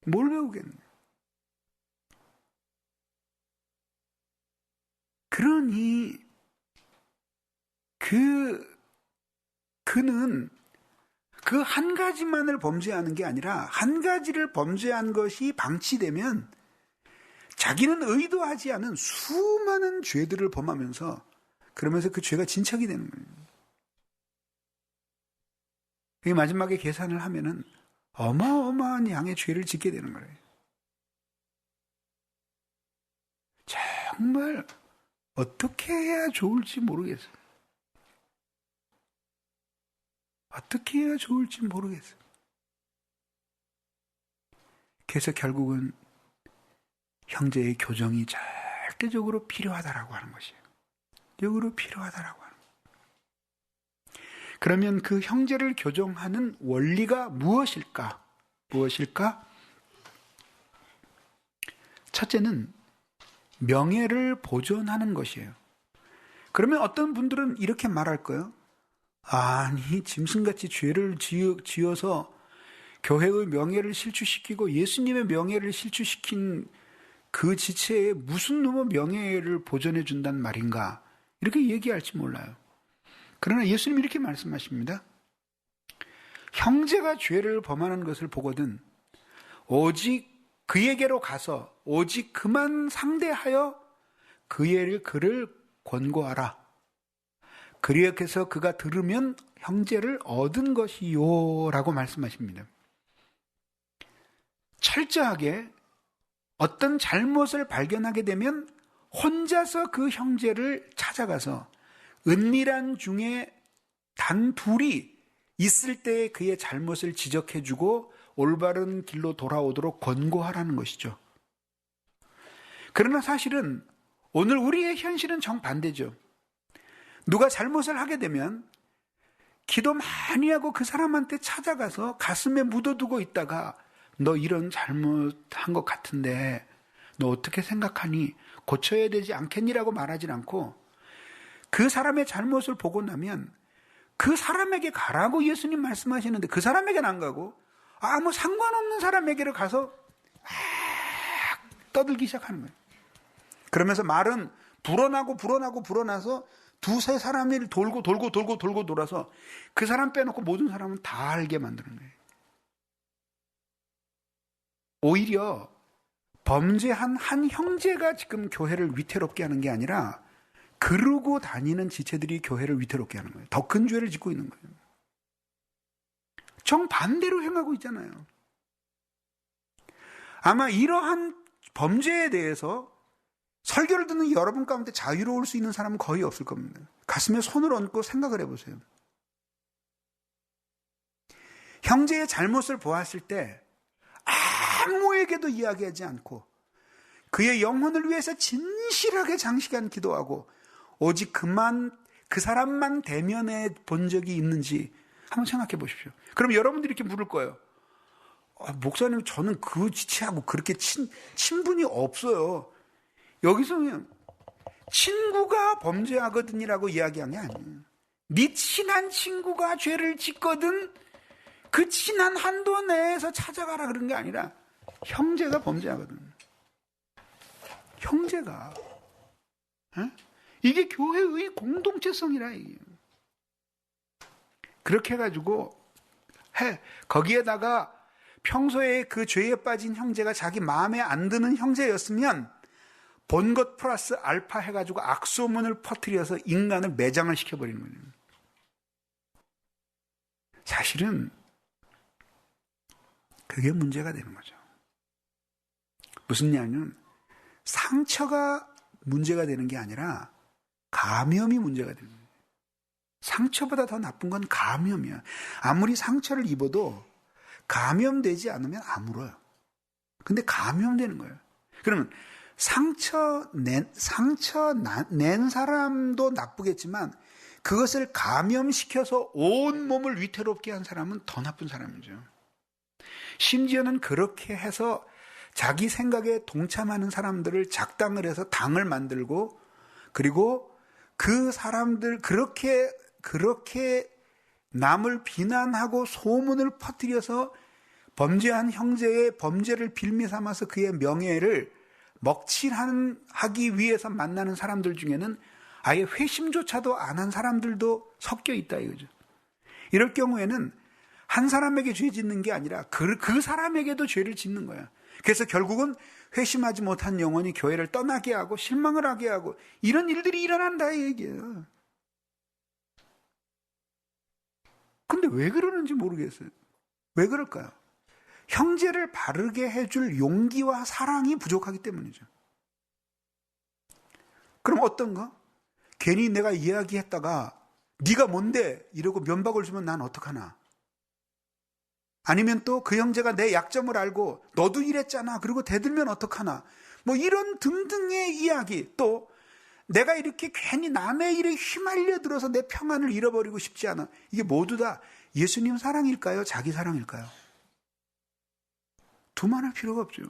뭘 배우겠느냐? 그러니 그는 그 한 가지만을 범죄하는 게 아니라 한 가지를 범죄한 것이 방치되면 자기는 의도하지 않은 수많은 죄들을 범하면서 그러면서 그 죄가 진척이 되는 거예요. 이 마지막에 계산을 하면은 어마어마한 양의 죄를 짓게 되는 거예요. 정말 어떻게 해야 좋을지 모르겠어요. 어떻게 해야 좋을지 모르겠어요. 그래서 결국은 형제의 교정이 절대적으로 필요하다라고 하는 것이에요. 적으로 필요하다라고 하는 거예요. 그러면 그 형제를 교정하는 원리가 무엇일까? 첫째는 명예를 보존하는 것이에요. 그러면 어떤 분들은 이렇게 말할 거예요. 아니, 짐승같이 죄를 지어서 교회의 명예를 실추시키고 예수님의 명예를 실추시킨 그 지체에 무슨 놈의 명예를 보존해 준단 말인가? 이렇게 얘기할지 몰라요. 그러나 예수님이 이렇게 말씀하십니다. 형제가 죄를 범하는 것을 보거든 오직 그에게로 가서 오직 그만 상대하여 그를 권고하라. 그리하여서 그가 들으면 형제를 얻은 것이요 라고 말씀하십니다. 철저하게 어떤 잘못을 발견하게 되면 혼자서 그 형제를 찾아가서 은밀한 중에 단 둘이 있을 때 그의 잘못을 지적해주고 올바른 길로 돌아오도록 권고하라는 것이죠. 그러나 사실은 오늘 우리의 현실은 정반대죠. 누가 잘못을 하게 되면 기도 많이 하고 그 사람한테 찾아가서 가슴에 묻어두고 있다가 너 이런 잘못한 것 같은데 너 어떻게 생각하니? 고쳐야 되지 않겠니라고 말하진 않고 그 사람의 잘못을 보고 나면 그 사람에게 가라고 예수님 말씀하시는데 그 사람에게는 안 가고 아무 상관없는 사람에게로 가서 막 떠들기 시작하는 거예요. 그러면서 말은 불어나서 두세 사람이 돌고 돌아서 그 사람 빼놓고 모든 사람은 다 알게 만드는 거예요. 오히려 범죄한 한 형제가 지금 교회를 위태롭게 하는 게 아니라 그러고 다니는 지체들이 교회를 위태롭게 하는 거예요. 더 큰 죄를 짓고 있는 거예요. 정반대로 행하고 있잖아요. 아마 이러한 범죄에 대해서 설교를 듣는 여러분 가운데 자유로울 수 있는 사람은 거의 없을 겁니다. 가슴에 손을 얹고 생각을 해보세요. 형제의 잘못을 보았을 때 아무에게도 이야기하지 않고 그의 영혼을 위해서 진실하게 장시간 기도하고 오직 그 사람만 대면해 본 적이 있는지 한번 생각해 보십시오. 그럼 여러분들이 이렇게 물을 거예요. 목사님, 저는 그 지체하고 그렇게 친분이 없어요. 여기서 그냥 친구가 범죄하거든이라고 이야기한 게 아니에요. 네 친한 친구가 죄를 짓거든 그 친한 한도 내에서 찾아가라 그런 게 아니라 형제가 범죄하거든. 형제가. 이게 교회의 공동체성이라 이게. 그렇게 해가지고 거기에다가 평소에 그 죄에 빠진 형제가 자기 마음에 안 드는 형제였으면 본 것 플러스 알파 해가지고 악소문을 퍼뜨려서 인간을 매장을 시켜버리는 거예요. 사실은 그게 문제가 되는 거죠. 무슨 얘기냐면 상처가 문제가 되는 게 아니라 감염이 문제가 되는 거예요. 상처보다 더 나쁜 건 감염이야. 아무리 상처를 입어도 감염되지 않으면 아물어요. 근데 감염되는 거예요. 그러면 상처 낸 사람도 나쁘겠지만 그것을 감염시켜서 온 몸을 위태롭게 한 사람은 더 나쁜 사람이죠. 심지어는 그렇게 해서 자기 생각에 동참하는 사람들을 작당을 해서 당을 만들고 그리고 그 사람들 그렇게 남을 비난하고 소문을 퍼뜨려서 범죄한 형제의 범죄를 빌미 삼아서 그의 명예를 먹칠하기 위해서 만나는 사람들 중에는 아예 회심조차도 안 한 사람들도 섞여 있다 이거죠. 이럴 경우에는 한 사람에게 죄 짓는 게 아니라 그 사람에게도 죄를 짓는 거야. 그래서 결국은 회심하지 못한 영혼이 교회를 떠나게 하고 실망을 하게 하고 이런 일들이 일어난다 이 얘기예요. 근데 왜 그러는지 모르겠어요. 왜 그럴까요? 형제를 바르게 해줄 용기와 사랑이 부족하기 때문이죠. 그럼 어떤가? 괜히 내가 이야기했다가 네가 뭔데? 이러고 면박을 주면 난 어떡하나? 아니면 또 그 형제가 내 약점을 알고 너도 이랬잖아. 그리고 대들면 어떡하나? 뭐 이런 등등의 이야기. 또 내가 이렇게 괜히 남의 일에 휘말려 들어서 내 평안을 잃어버리고 싶지 않아. 이게 모두 다 예수님 사랑일까요? 자기 사랑일까요? 두말할 필요가 없죠.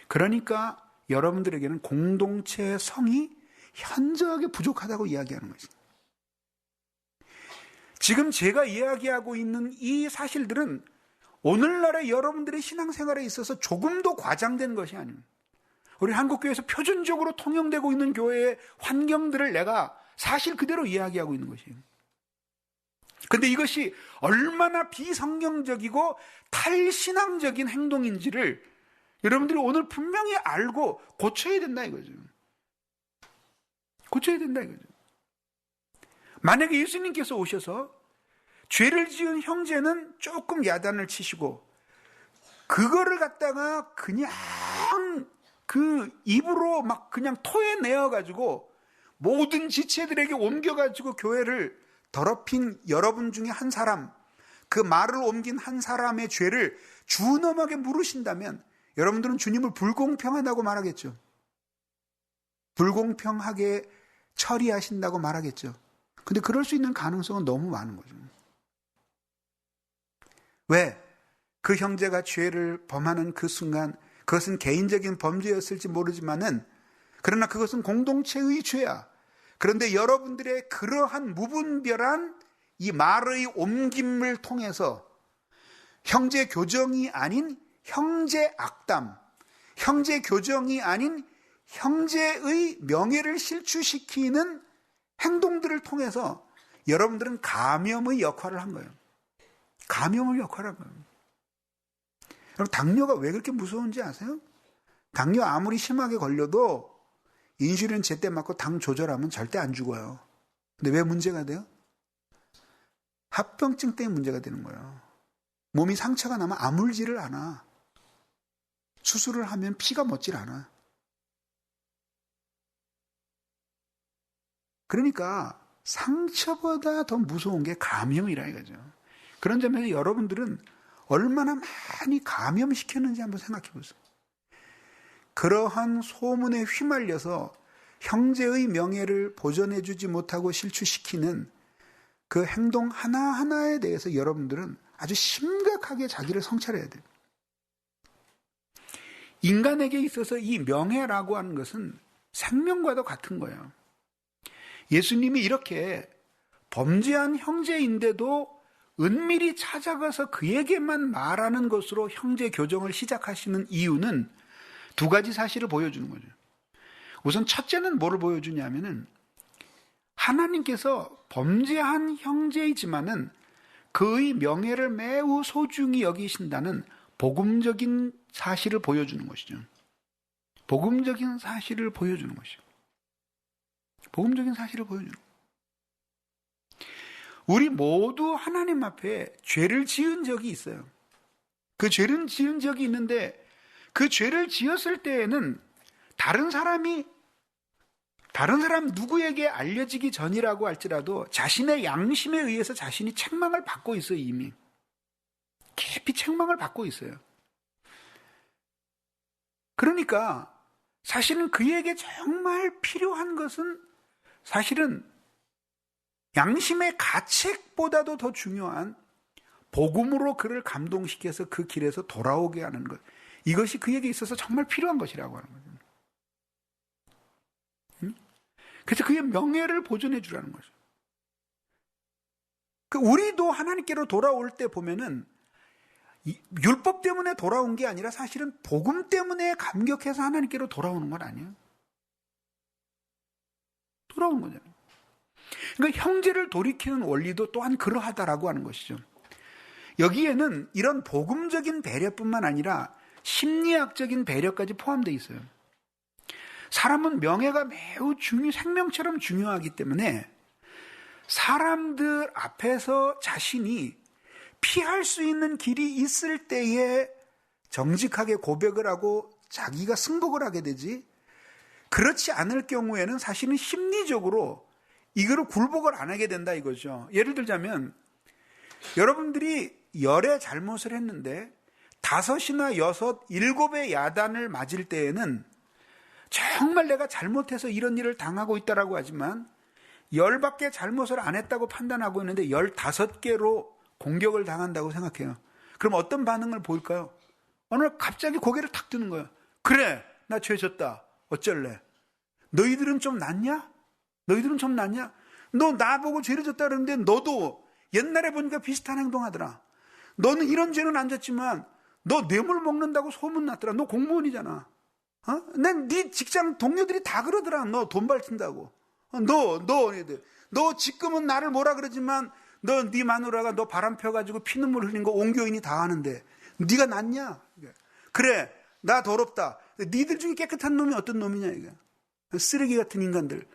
그러니까 여러분들에게는 공동체의 성이 현저하게 부족하다고 이야기하는 거죠. 지금 제가 이야기하고 있는 이 사실들은 오늘날의 여러분들의 신앙생활에 있어서 조금도 과장된 것이 아닙니다. 우리 한국교회에서 표준적으로 통용되고 있는 교회의 환경들을 내가 사실 그대로 이야기하고 있는 것이에요. 근데 이것이 얼마나 비성경적이고 탈신앙적인 행동인지를 여러분들이 오늘 분명히 알고 고쳐야 된다 이거죠. 고쳐야 된다 이거죠. 만약에 예수님께서 오셔서 죄를 지은 형제는 조금 야단을 치시고 그거를 갖다가 그냥 그 입으로 막 그냥 토해내어가지고 모든 지체들에게 옮겨가지고 교회를 더럽힌 여러분 중에 한 사람, 그 말을 옮긴 한 사람의 죄를 준엄하게 물으신다면 여러분들은 주님을 불공평하다고 말하겠죠. 불공평하게 처리하신다고 말하겠죠. 근데 그럴 수 있는 가능성은 너무 많은 거죠. 왜? 그 형제가 죄를 범하는 그 순간 그것은 개인적인 범죄였을지 모르지만은 그러나 그것은 공동체의 죄야. 그런데 여러분들의 그러한 무분별한 이 말의 옮김을 통해서 형제 교정이 아닌 형제 악담, 형제 교정이 아닌 형제의 명예를 실추시키는 행동들을 통해서 여러분들은 감염의 역할을 한 거예요. 감염의 역할을 한 거예요. 여러분, 당뇨가 왜 그렇게 무서운지 아세요? 당뇨 아무리 심하게 걸려도 인슐린 제때 맞고 당 조절하면 절대 안 죽어요. 근데 왜 문제가 돼요? 합병증 때문에 문제가 되는 거예요. 몸이 상처가 나면 아물지를 않아. 수술을 하면 피가 멎질 않아. 그러니까 상처보다 더 무서운 게 감염이라 이거죠. 그런 점에서 여러분들은 얼마나 많이 감염시켰는지 한번 생각해 보세요. 그러한 소문에 휘말려서 형제의 명예를 보존해 주지 못하고 실추시키는 그 행동 하나하나에 대해서 여러분들은 아주 심각하게 자기를 성찰해야 돼요. 인간에게 있어서 이 명예라고 하는 것은 생명과도 같은 거예요. 예수님이 이렇게 범죄한 형제인데도 은밀히 찾아가서 그에게만 말하는 것으로 형제 교정을 시작하시는 이유는 두 가지 사실을 보여주는 거죠. 우선 첫째는 뭐를 보여주냐면은 하나님께서 범죄한 형제이지만은 그의 명예를 매우 소중히 여기신다는 복음적인 사실을 보여주는 것이죠. 복음적인 사실을 보여주는 것이죠. 복음적인 사실을 보여주는 것이죠. 우리 모두 하나님 앞에 죄를 지은 적이 있어요. 그 죄를 지은 적이 있는데 그 죄를 지었을 때에는 다른 사람 누구에게 알려지기 전이라고 할지라도 자신의 양심에 의해서 자신이 책망을 받고 있어요. 이미 깊이 책망을 받고 있어요. 그러니까 사실은 그에게 정말 필요한 것은 사실은 양심의 가책보다도 더 중요한 복음으로 그를 감동시켜서 그 길에서 돌아오게 하는 것, 이것이 그에게 있어서 정말 필요한 것이라고 하는 거죠. 그래서 그의 명예를 보존해 주라는 거죠. 우리도 하나님께로 돌아올 때 보면은 율법 때문에 돌아온 게 아니라 사실은 복음 때문에 감격해서 하나님께로 돌아오는 건 아니에요. 돌아오는 거잖아요. 그러니까 형제를 돌이키는 원리도 또한 그러하다라고 하는 것이죠. 여기에는 이런 복음적인 배려뿐만 아니라 심리학적인 배려까지 포함되어 있어요. 사람은 명예가 매우 생명처럼 중요하기 때문에 사람들 앞에서 자신이 피할 수 있는 길이 있을 때에 정직하게 고백을 하고 자기가 승복을 하게 되지, 그렇지 않을 경우에는 사실은 심리적으로 이거를 굴복을 안 하게 된다 이거죠. 예를 들자면 여러분들이 열의 잘못을 했는데 5이나 6, 7의 야단을 맞을 때에는 정말 내가 잘못해서 이런 일을 당하고 있다라고 하지만 10밖에 잘못을 안 했다고 판단하고 있는데 15개로 공격을 당한다고 생각해요. 그럼 어떤 반응을 보일까요? 어느 날 갑자기 고개를 탁 드는 거예요. 그래, 나 죄 졌다. 어쩔래? 너희들은 좀 낫냐? 너희들은 좀 낫냐? 너 나보고 죄를 졌다 그러는데 너도 옛날에 보니까 비슷한 행동하더라. 너는 이런 죄는 안 졌지만 너 뇌물 먹는다고 소문났더라. 너 공무원이잖아. 난 네 직장 동료들이 다 그러더라. 너 돈 밝힌다고. 너 지금은 나를 뭐라 그러지만 네 마누라가 너 바람 펴가지고 피눈물 흘린 거 온 교인이 다 아는데 네가 낫냐? 그래, 나 더럽다. 니들 중에 깨끗한 놈이 어떤 놈이냐 이게. 쓰레기 같은 인간들.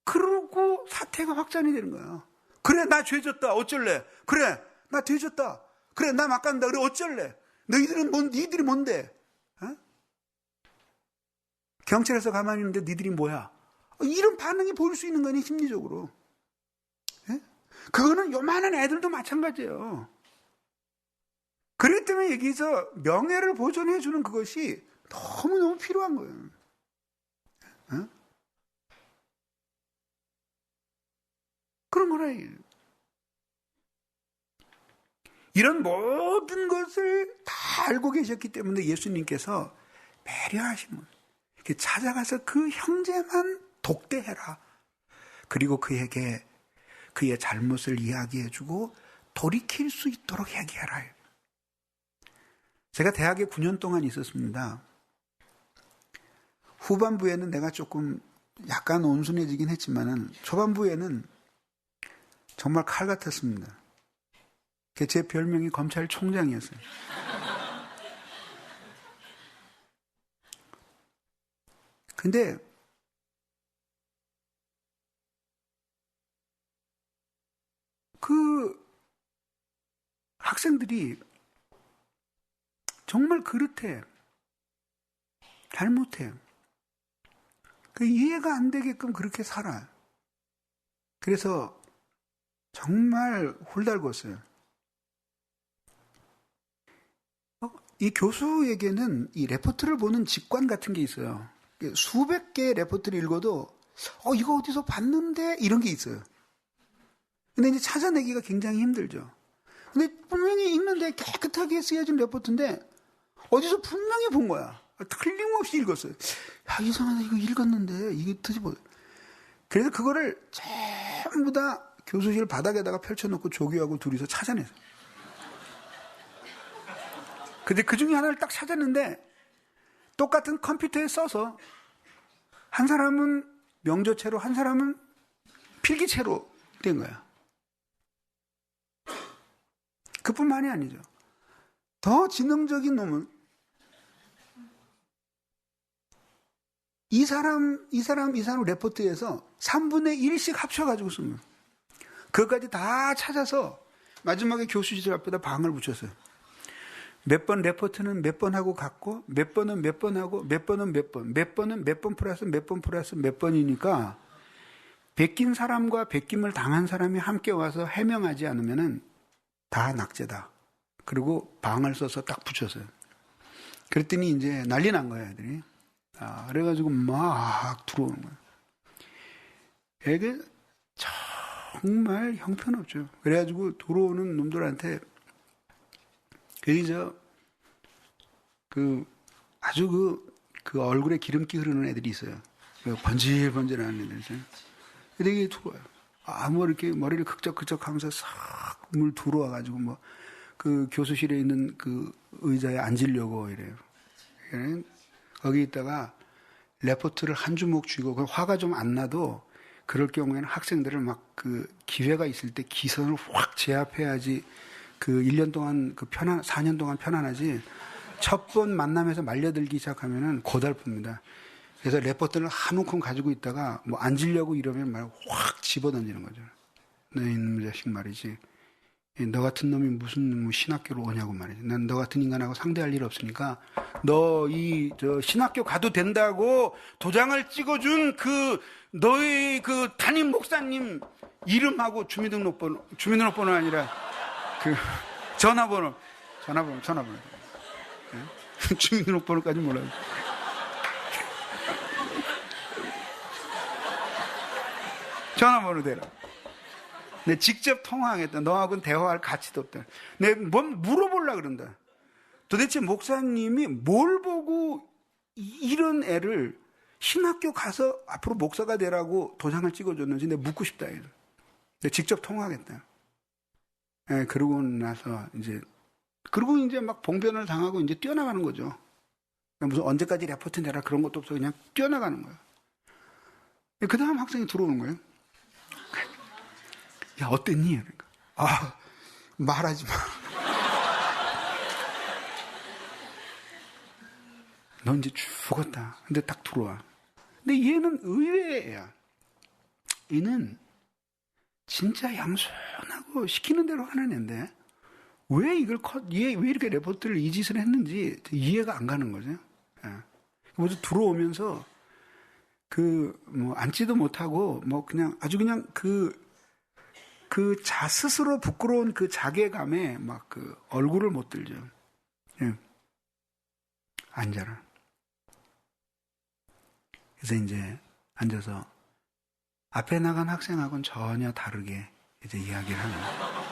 그러고 사태가 확산이 되는 거야. 그래, 나 죄 졌다. 어쩔래? 그래, 나 죄 졌다. 그래, 나 막 간다. 그래, 어쩔래? 니들이 뭔데? 경찰에서 가만히 있는데 니들이 뭐야? 이런 반응이 보일 수 있는 거니, 심리적으로. 예? 그거는 요만한 애들도 마찬가지예요. 그렇기 때문에 여기서 명예를 보존해 주는 그것이 너무너무 필요한 거예요. 예? 그런 거라. 이런 모든 것을 다 알고 계셨기 때문에 예수님께서 배려하신 거예요. 찾아가서 그 형제만 독대해라. 그리고 그에게 그의 잘못을 이야기해주고 돌이킬 수 있도록 얘기해라. 제가 대학에 9년 동안 있었습니다. 후반부에는 내가 조금 약간 온순해지긴 했지만은 초반부에는 정말 칼 같았습니다. 제 별명이 검찰총장이었어요. 근데 그 학생들이 정말 그릇해. 잘못해. 그 이해가 안 되게끔 그렇게 살아. 그래서 정말 홀달궜어요. 이 교수에게는 이 레포트를 보는 직관 같은 게 있어요. 수백 개의 레포트를 읽어도 이거 어디서 봤는데 이런 게 있어요. 근데 이제 찾아내기가 굉장히 힘들죠. 근데 분명히 읽는데 깨끗하게 쓰여진 레포트인데 어디서 분명히 본 거야. 틀림없이 읽었어요. 야, 이상하다. 이거 읽었는데 이게 도대체 뭐. 그래서 그거를 전부 다 교수실 바닥에다가 펼쳐놓고 조교하고 둘이서 찾아냈어요. 근데 그 중에 하나를 딱 찾았는데 똑같은 컴퓨터에 써서 한 사람은 명조체로 한 사람은 필기체로 된 거야. 그뿐만이 아니죠. 더 지능적인 놈은 이 사람 레포트에서 3분의 1씩 합쳐가지고 쓰는 거예요. 그것까지 다 찾아서 마지막에 교수실 앞에다 방을 붙였어요. 몇 번 레포트는 몇 번 하고 갔고, 몇 번은 몇 번 하고, 몇 번은 몇 번, 몇 번은 몇 번 플러스 몇 번 플러스 몇 번이니까 베낀 사람과 베김을 당한 사람이 함께 와서 해명하지 않으면은 다 낙제다. 그리고 방을 써서 딱 붙였어요. 그랬더니 이제 난리 난 거예요, 애들이. 그래가지고 막 들어오는 거예요. 이게 정말 형편없죠. 그래가지고 들어오는 놈들한테 아주 그 얼굴에 기름기 흐르는 애들이 있어요. 번질번질한 애들 있어요. 되게 들어와요. 뭐 이렇게 머리를 극적극적 하면서 싹 물 들어와가지고 그 교수실에 있는 그 의자에 앉으려고 이래요. 거기 있다가 레포트를 한 주먹 쥐고 그 화가 좀 안 나도 그럴 경우에는 학생들을 막 그 기회가 있을 때 기선을 확 제압해야지 그 1년 동안 4년 동안 편안하지 첫 번 만남에서 말려들기 시작하면은 고달픕니다. 그래서 레포트를 한 움큼 가지고 있다가 뭐 앉으려고 이러면 말 확 집어던지는 거죠. 너 이놈 자식 말이지. 너 같은 놈이 무슨 신학교로 오냐고 말이지. 난 너 같은 인간하고 상대할 일 없으니까 너 신학교 가도 된다고 도장을 찍어준 너의 그 담임 목사님 이름하고 주민등록번호가 아니라 전화번호. 네? 주민등록번호까지 몰라요. 전화번호 대라. 내 직접 통화하겠다. 너하고는 대화할 가치도 없다. 내가 물어보려고 그런다. 도대체 목사님이 뭘 보고 이런 애를 신학교 가서 앞으로 목사가 되라고 도장을 찍어줬는지 내가 묻고 싶다. 내가 직접 통화하겠다. 네, 그러고 나서 그리고 이제 막 봉변을 당하고 이제 뛰어나가는 거죠. 무슨 언제까지 레포트 내라 그런 것도 없어. 그냥 뛰어나가는 거예요. 그 다음 학생이 들어오는 거예요. 야, 어땠니? 그러니까. 말하지 마. 너 이제 죽었다. 근데 딱 들어와. 근데 얘는 의외의 애야. 얘는 진짜 양손하고 시키는 대로 하는 애인데, 왜 얘 왜 이렇게 레포트를 이 짓을 했는지 이해가 안 가는 거죠. 예. 먼저 들어오면서, 앉지도 못하고, 그냥, 아주 그냥 스스로 부끄러운 그 자괴감에 얼굴을 못 들죠. 예. 앉아라. 그래서 이제 앉아서 앞에 나간 학생하고는 전혀 다르게 이제 이야기를 하는 거예요.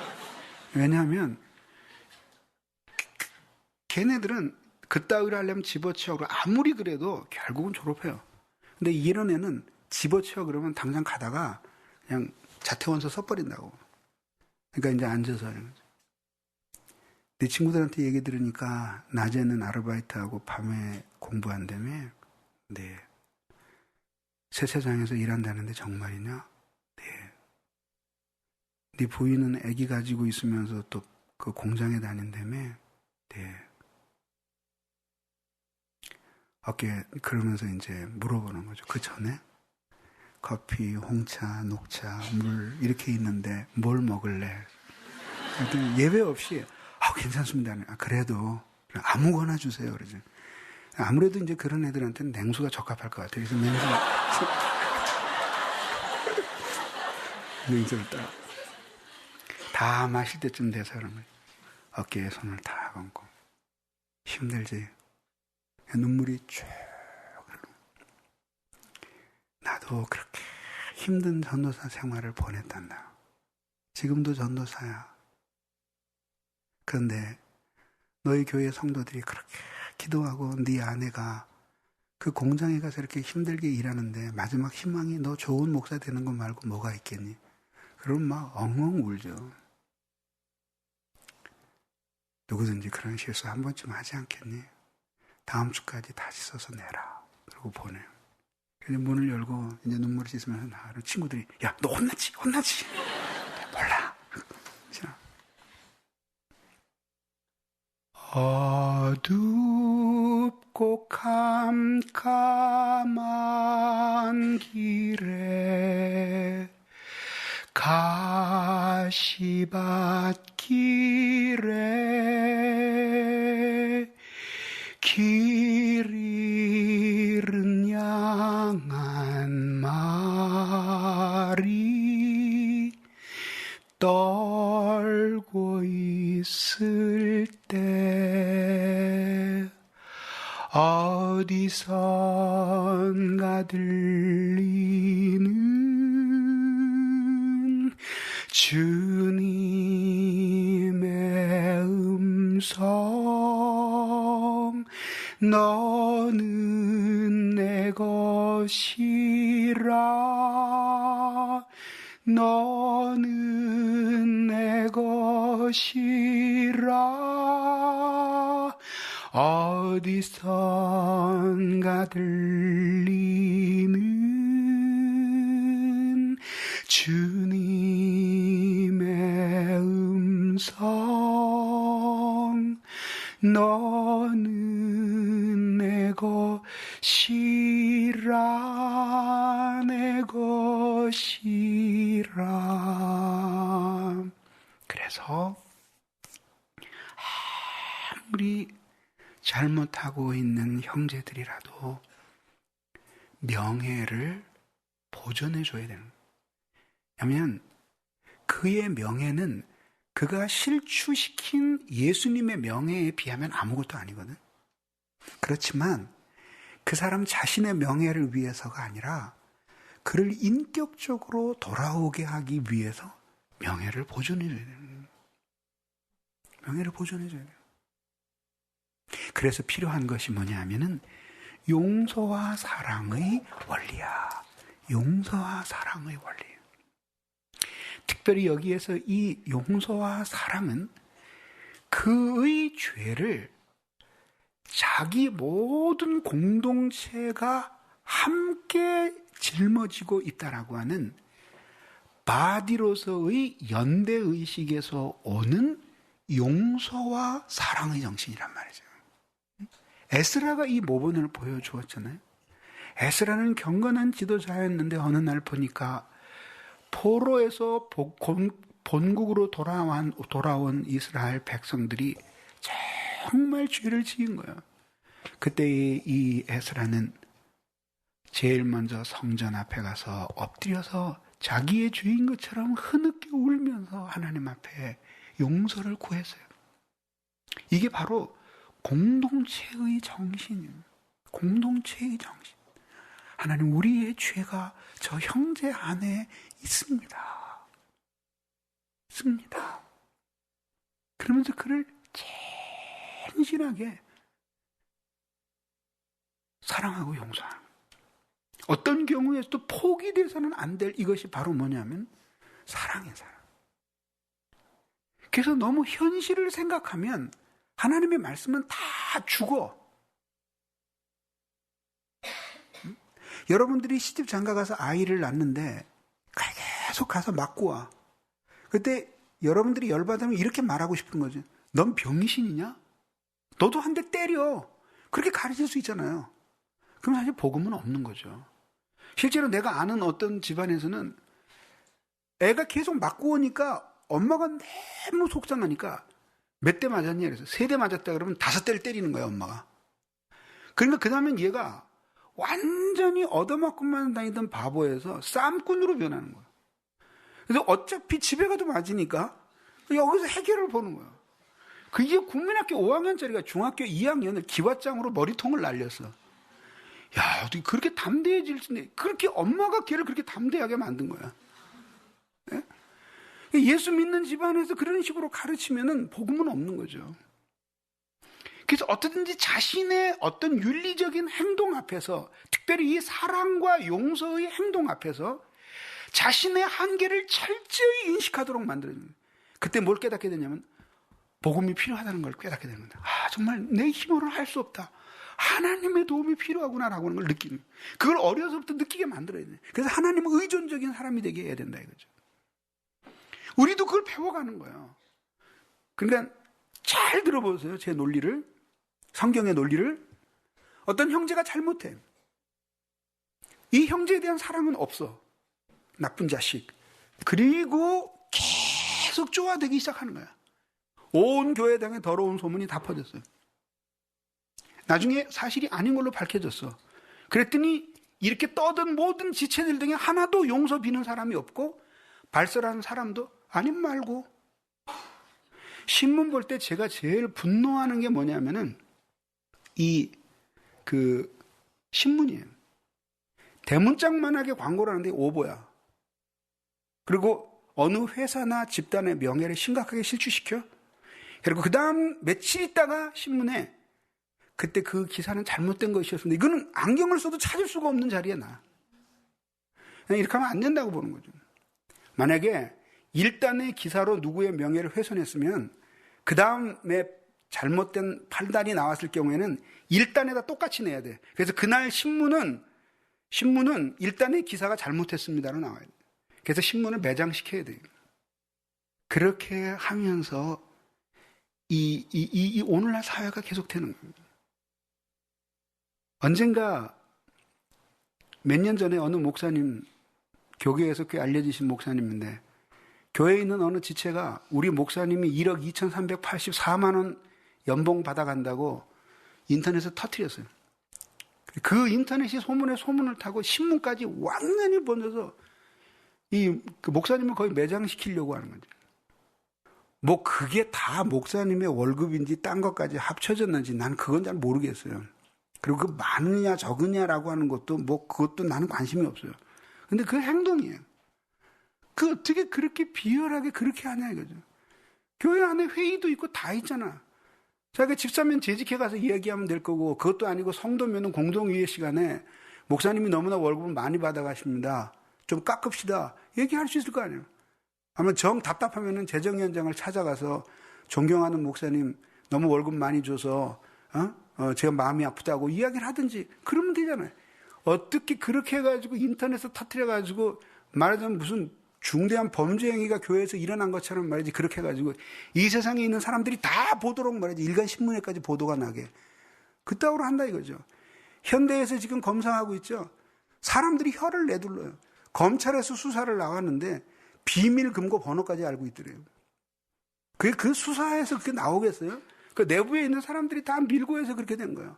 왜냐하면 걔네들은 그따위를 하려면 집어치워. 아무리 그래도 결국은 졸업해요. 근데 이런 애는 집어치워 그러면 당장 가다가 그냥 자퇴원서 써버린다고. 그러니까 이제 앉아서 이런 거죠. 내 친구들한테 얘기 들으니까 낮에는 아르바이트하고 밤에 공부한다며. 네. 세차장에서 일한다는데 정말이냐? 네. 네 부인은 아기 가지고 있으면서 또 그 공장에 다닌다며. 네. 그러면서 이제 물어보는 거죠. 그 전에 커피, 홍차, 녹차, 물 이렇게 있는데 뭘 먹을래? 그랬더니 예배 없이 괜찮습니다. 그래도 아무거나 주세요. 그러죠. 아무래도 이제 그런 애들한테는 냉수가 적합할 것 같아요. 그래서 냉수를 다 마실 때쯤 돼서 그런 거예요. 어깨에 손을 다 얹고 힘들지. 눈물이 쭉 흐르고. 나도 그렇게 힘든 전도사 생활을 보냈단다. 지금도 전도사야. 그런데 너희 교회 성도들이 그렇게 기도하고 네 아내가 그 공장에 가서 이렇게 힘들게 일하는데 마지막 희망이 너 좋은 목사 되는 것 말고 뭐가 있겠니? 그럼 막 엉엉 울죠. 누구든지 그런 실수 한 번쯤 하지 않겠니? 다음 주까지 다시 써서 내라. 그러고 보내요. 그래서 문을 열고 이제 눈물을 씻으면서 나가는 친구들이 야, 너 혼나지? 몰라. 어둡고 캄캄한 길에 가시밭길에 길 잃은 양 한 마리 떨고 있을 때 어디선가 들리는 주님의 음성 너는 내 것이라 너는 내 것이라 어디선가 들리는 주님의 음성 너는 내 것이라 내 것이라. 그래서 아무리 잘못하고 있는 형제들이라도 명예를 보존해 줘야 되는 거예요. 왜냐하면 그의 명예는 그가 실추시킨 예수님의 명예에 비하면 아무것도 아니거든. 그렇지만 그 사람 자신의 명예를 위해서가 아니라 그를 인격적으로 돌아오게 하기 위해서 명예를 보존해줘야 되는 거예요. 명예를 보존해줘야 돼요. 그래서 필요한 것이 뭐냐 하면은 용서와 사랑의 원리야. 용서와 사랑의 원리. 특별히 여기에서 이 용서와 사랑은 그의 죄를 자기 모든 공동체가 함께 짊어지고 있다라고 하는 바디로서의 연대의식에서 오는 용서와 사랑의 정신이란 말이죠. 에스라가 이 모본을 보여주었잖아요. 에스라는 경건한 지도자였는데 어느 날 보니까 포로에서 본국으로 돌아온 이스라엘 백성들이 정말 죄를 지은 거예요. 그때 이 에스라는 제일 먼저 성전 앞에 가서 엎드려서 자기의 죄인 것처럼 흐느껴 울면서 하나님 앞에 용서를 구했어요. 이게 바로 공동체의 정신이에요. 공동체의 정신. 하나님, 우리의 죄가 저 형제 안에 있습니다. 있습니다. 그러면서 그를 진실하게 사랑하고 용서하는 거예요. 어떤 경우에서도 포기돼서는 안 될 이것이 바로 뭐냐면 사랑의 사랑. 그래서 너무 현실을 생각하면 하나님의 말씀은 다 죽어. 여러분들이 시집 장가 가서 아이를 낳는데 계속 가서 맞고 와. 그때 여러분들이 열받으면 이렇게 말하고 싶은 거죠. 넌 병신이냐? 너도 한 대 때려. 그렇게 가르칠 수 있잖아요. 그럼 사실 복음은 없는 거죠. 실제로 내가 아는 어떤 집안에서는 애가 계속 맞고 오니까 엄마가 너무 속상하니까 몇 대 맞았냐 그래서 3대 맞았다 그러면 5대를 때리는 거야, 엄마가. 그러니까 그 다음엔 얘가 완전히 얻어맞고만 다니던 바보에서 쌈꾼으로 변하는 거야. 그래서 어차피 집에 가도 맞으니까 여기서 해결을 보는 거야. 그게 국민학교 5학년짜리가 중학교 2학년을 기왓장으로 머리통을 날렸어. 야, 어떻게 그렇게 담대해질 수 있네. 그렇게 엄마가 걔를 그렇게 담대하게 만든 거야. 예? 예수 믿는 집안에서 그런 식으로 가르치면은 복음은 없는 거죠. 그래서 어떻든지 자신의 어떤 윤리적인 행동 앞에서, 특별히 이 사랑과 용서의 행동 앞에서 자신의 한계를 철저히 인식하도록 만들어줍니다. 그때 뭘 깨닫게 되냐면 복음이 필요하다는 걸 깨닫게 됩니다. 아, 정말 내 힘으로는 할 수 없다. 하나님의 도움이 필요하구나라고 하는 걸 느끼는, 그걸 어려서부터 느끼게 만들어야 돼요. 그래서 하나님은 의존적인 사람이 되게 해야 된다 이거죠. 우리도 그걸 배워가는 거예요. 그러니까 잘 들어보세요. 제 논리를, 성경의 논리를. 어떤 형제가 잘못해. 이 형제에 대한 사랑은 없어. 나쁜 자식. 그리고 계속 쪼아대기 시작하는 거야. 온 교회당에 더러운 소문이 다 퍼졌어요. 나중에 사실이 아닌 걸로 밝혀졌어. 그랬더니 이렇게 떠든 모든 지체들 중에 하나도 용서 비는 사람이 없고 발설하는 사람도 아님 말고. 신문 볼 때 제가 제일 분노하는 게 뭐냐면은 신문이에요. 대문짝만하게 광고를 하는데 오보야. 그리고 어느 회사나 집단의 명예를 심각하게 실추시켜. 그리고 그 다음 며칠 있다가 신문에 그때 그 기사는 잘못된 것이었습니다. 이거는 안경을 써도 찾을 수가 없는 자리에 나. 이렇게 하면 안 된다고 보는 거죠. 만약에 1단의 기사로 누구의 명예를 훼손했으면 그 다음에 잘못된 판단이 나왔을 경우에는 1단에다 똑같이 내야 돼. 그래서 그날 신문은 1단의 기사가 잘못했습니다로 나와야 돼. 그래서 신문을 매장시켜야 돼요. 그렇게 하면서 이 오늘날 사회가 계속되는 겁니다. 언젠가 몇 년 전에 어느 목사님, 교계에서 꽤 알려지신 목사님인데, 교회에 있는 어느 지체가 우리 목사님이 1억 2,384만 원 연봉 받아간다고 인터넷에 터뜨렸어요. 그 인터넷이 소문을 타고 신문까지 완전히 번져서 그 목사님을 거의 매장시키려고 하는 거죠. 뭐 그게 다 목사님의 월급인지 딴 것까지 합쳐졌는지 난 그건 잘 모르겠어요. 그리고 그 많으냐 적으냐라고 하는 것도 그것도 나는 관심이 없어요. 근데 그 행동이에요. 그 어떻게 그렇게 비열하게 그렇게 하냐 이거죠. 교회 안에 회의도 있고 다 있잖아. 자기가 집사면 재직해 가서 이야기하면 될 거고, 그것도 아니고 성도면은 공동회의 시간에 목사님이 너무나 월급을 많이 받아가십니다. 좀 깎읍시다. 얘기할 수 있을 거 아니에요. 아마 정 답답하면은 재정위원장을 찾아가서 존경하는 목사님 너무 월급 많이 줘서 제가 마음이 아프다고 이야기를 하든지 그러면 되잖아요. 어떻게 그렇게 해가지고 인터넷에 터뜨려가지고 말하자면 무슨 중대한 범죄 행위가 교회에서 일어난 것처럼 말이지, 그렇게 해가지고 이 세상에 있는 사람들이 다 보도록 말이지, 일간신문에까지 보도가 나게 그따구로 한다 이거죠. 현대에서 지금 검사하고 있죠. 사람들이 혀를 내둘러요. 검찰에서 수사를 나갔는데 비밀 금고 번호까지 알고 있더래요. 그 수사에서 그게 나오겠어요? 그 내부에 있는 사람들이 다 밀고 해서 그렇게 된 거예요.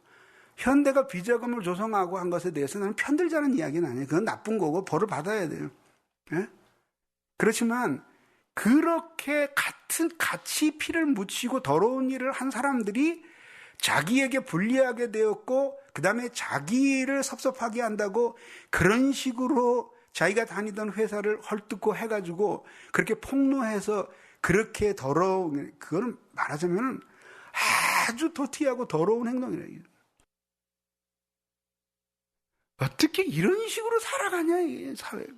현대가 비자금을 조성하고 한 것에 대해서 나는 편들자는 이야기는 아니에요. 그건 나쁜 거고 벌을 받아야 돼요. 예? 그렇지만 그렇게 같이 피를 묻히고 더러운 일을 한 사람들이 자기에게 불리하게 되었고, 그 다음에 자기를 섭섭하게 한다고 그런 식으로 자기가 다니던 회사를 헐뜯고 해가지고 그렇게 폭로해서 그렇게 더러운, 그거는 말하자면 아주 도티하고 더러운 행동이래요. 어떻게 이런 식으로 살아가냐, 이 사회가.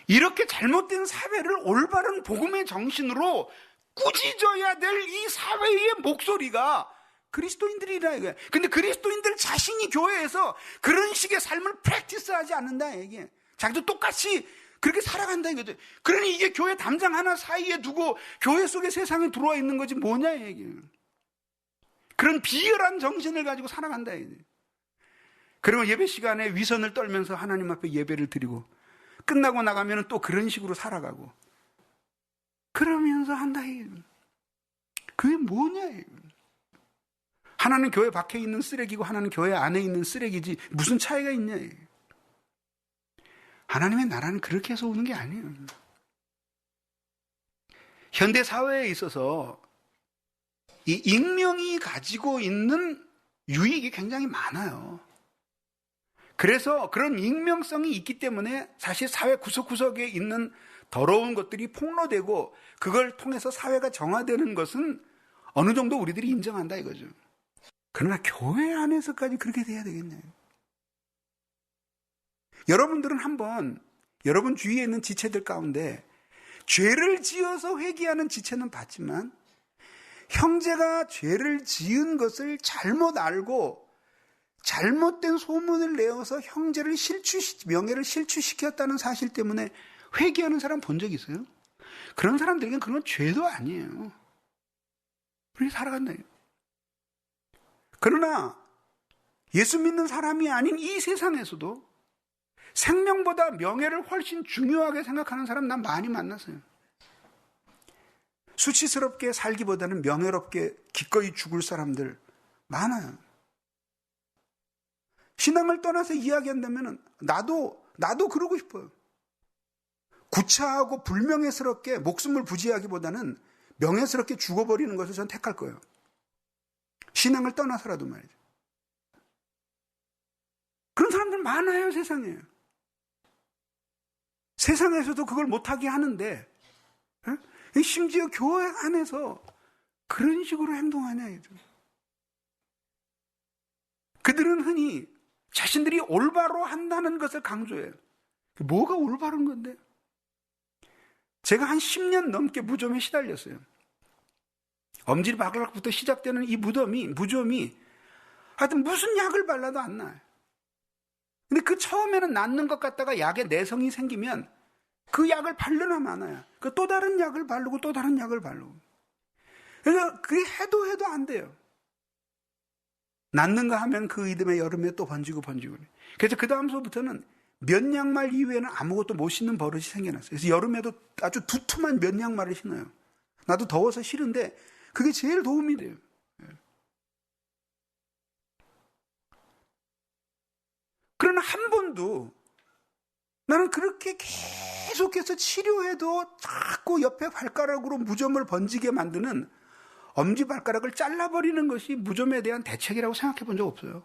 이렇게 잘못된 사회를 올바른 복음의 정신으로 꾸짖어야 될 이 사회의 목소리가 그리스도인들이라 이거야. 근데 그리스도인들 자신이 교회에서 그런 식의 삶을 프랙티스하지 않는다 이게. 자기도 똑같이 그렇게 살아간다 이거죠. 그러니 이게 교회 담장 하나 사이에 두고 교회 속에 세상에 들어와 있는 거지 뭐냐 이게. 그런 비열한 정신을 가지고 살아간다 이게. 그리고 예배 시간에 위선을 떨면서 하나님 앞에 예배를 드리고 끝나고 나가면 또 그런 식으로 살아가고 그러면서 한다. 그게 뭐냐. 하나는 교회 밖에 있는 쓰레기고 하나는 교회 안에 있는 쓰레기지 무슨 차이가 있냐. 하나님의 나라는 그렇게 해서 오는 게 아니에요. 현대 사회에 있어서 이 익명이 가지고 있는 유익이 굉장히 많아요. 그래서 그런 익명성이 있기 때문에 사실 사회 구석구석에 있는 더러운 것들이 폭로되고 그걸 통해서 사회가 정화되는 것은 어느 정도 우리들이 인정한다 이거죠. 그러나 교회 안에서까지 그렇게 돼야 되겠냐요. 여러분들은 한번 여러분 주위에 있는 지체들 가운데 죄를 지어서 회개하는 지체는 봤지만 형제가 죄를 지은 것을 잘못 알고 잘못된 소문을 내어서 형제를 명예를 실추시켰다는 사실 때문에 회개하는 사람 본 적 있어요? 그런 사람들에게는 그건 죄도 아니에요. 그렇게 살아간다. 그러나 예수 믿는 사람이 아닌 이 세상에서도 생명보다 명예를 훨씬 중요하게 생각하는 사람 난 많이 만났어요. 수치스럽게 살기보다는 명예롭게 기꺼이 죽을 사람들 많아요. 신앙을 떠나서 이야기한다면 나도 그러고 싶어요. 구차하고 불명예스럽게 목숨을 부지하기보다는 명예스럽게 죽어버리는 것을 전 택할 거예요. 신앙을 떠나서라도 말이죠. 그런 사람들 많아요, 세상에. 세상에서도 그걸 못하게 하는데 심지어 교회 안에서 그런 식으로 행동하냐. 그들은 흔히 자신들이 올바로 한다는 것을 강조해요. 뭐가 올바른 건데? 제가 한 10년 넘게 무좀에 시달렸어요. 엄지발가락부터 시작되는 이 무좀이 하여튼 무슨 약을 발라도 안 나요. 근데 그 처음에는 낫는 것 같다가 약에 내성이 생기면 그 약을 바르나 마나요. 그 또 다른 약을 바르고 또 다른 약을 바르고. 그래서 그게 해도 안 돼요. 낫는가 하면 그 이듬해 여름에 또 번지고. 그래서 그 다음서부터는 면양말 이외에는 아무것도 못 신는 버릇이 생겨났어요. 그래서 여름에도 아주 두툼한 면양말을 신어요. 나도 더워서 싫은데 그게 제일 도움이 돼요. 그러나 한 번도 나는 그렇게 계속해서 치료해도 자꾸 옆에 발가락으로 무좀을 번지게 만드는 엄지발가락을 잘라버리는 것이 무좀에 대한 대책이라고 생각해 본 적 없어요.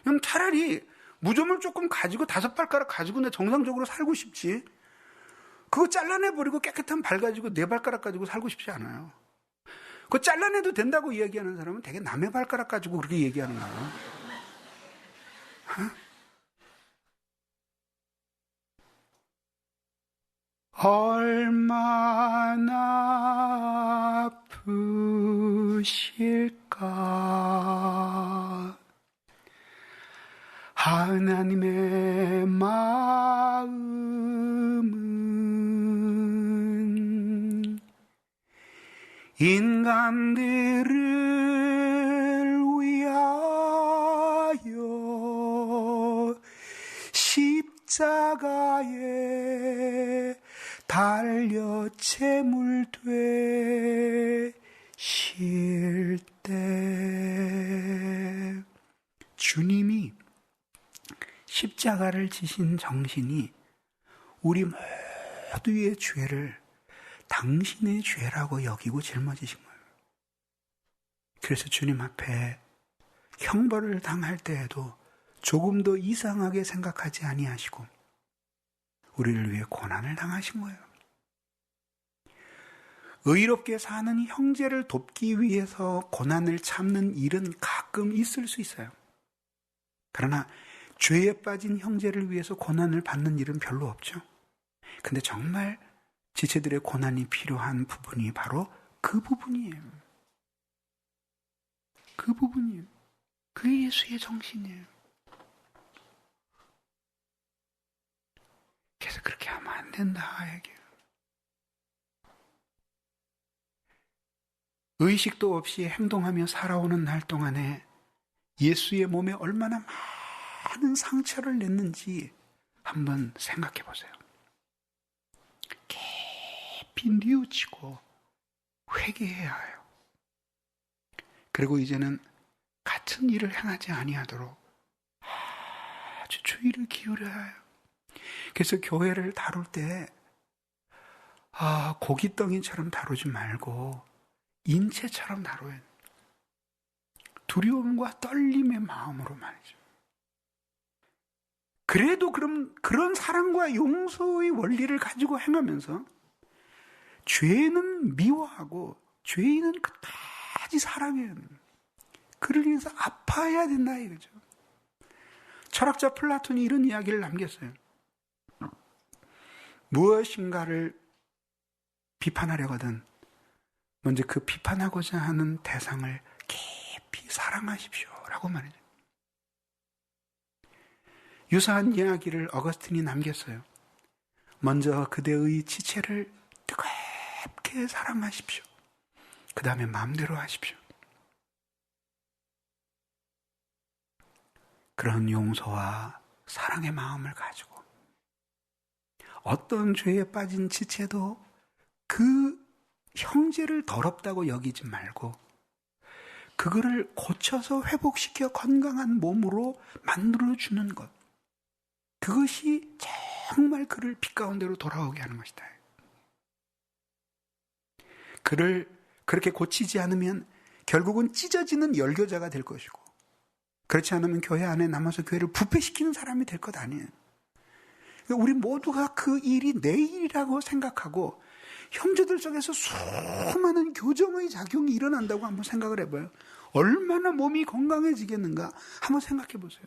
그럼 차라리 무좀을 조금 가지고 5발가락 가지고 내 정상적으로 살고 싶지. 그거 잘라내버리고 깨끗한 발 가지고 4발가락 가지고 살고 싶지 않아요. 그거 잘라내도 된다고 이야기하는 사람은 되게 남의 발가락 가지고 그렇게 얘기하는 거예요. 얼마나 아프실까. 하나님의 마음은 인간들을 위하여 십자가에 달려 채물되실 때 주님이 십자가를 지신 정신이 우리 모두의 죄를 당신의 죄라고 여기고 짊어지신 거예요. 그래서 주님 앞에 형벌을 당할 때에도 조금도 이상하게 생각하지 아니하시고 우리를 위해 고난을 당하신 거예요. 의롭게 사는 형제를 돕기 위해서 고난을 참는 일은 가끔 있을 수 있어요. 그러나 죄에 빠진 형제를 위해서 고난을 받는 일은 별로 없죠. 근데 정말 지체들의 고난이 필요한 부분이 바로 그 부분이에요. 그 부분이에요. 그게 예수의 정신이에요. 그래서 그렇게 하면 안 된다 얘기해요. 의식도 없이 행동하며 살아오는 날 동안에 예수의 몸에 얼마나 많은 상처를 냈는지 한번 생각해 보세요. 깊이 뉘우치고 회개해야 해요. 그리고 이제는 같은 일을 행하지 아니하도록 아주 주의를 기울여야 해요. 그래서 교회를 다룰 때 고깃덩이처럼 다루지 말고 인체처럼 다뤄야 해요. 두려움과 떨림의 마음으로 말이죠. 그래도 그런 사랑과 용서의 원리를 가지고 행하면서 죄는 미워하고 죄인은 끝까지 사랑해야 됩니다. 그를 위해서 아파해야 된다 이거죠. 철학자 플라톤이 이런 이야기를 남겼어요. 무엇인가를 비판하려거든 먼저 그 비판하고자 하는 대상을 깊이 사랑하십시오 라고 말이죠. 유사한 이야기를 어거스틴이 남겼어요. 먼저 그대의 지체를 뜨겁게 사랑하십시오. 그 다음에 마음대로 하십시오. 그런 용서와 사랑의 마음을 가지고 어떤 죄에 빠진 지체도 그 형제를 더럽다고 여기지 말고 그거를 고쳐서 회복시켜 건강한 몸으로 만들어주는 것, 그것이 정말 그를 빛 가운데로 돌아오게 하는 것이다. 그를 그렇게 고치지 않으면 결국은 찢어지는 열교자가 될 것이고, 그렇지 않으면 교회 안에 남아서 교회를 부패시키는 사람이 될 것 아니에요. 우리 모두가 그 일이 내 일이라고 생각하고 형제들 속에서 수많은 교정의 작용이 일어난다고 한번 생각을 해봐요. 얼마나 몸이 건강해지겠는가 한번 생각해 보세요.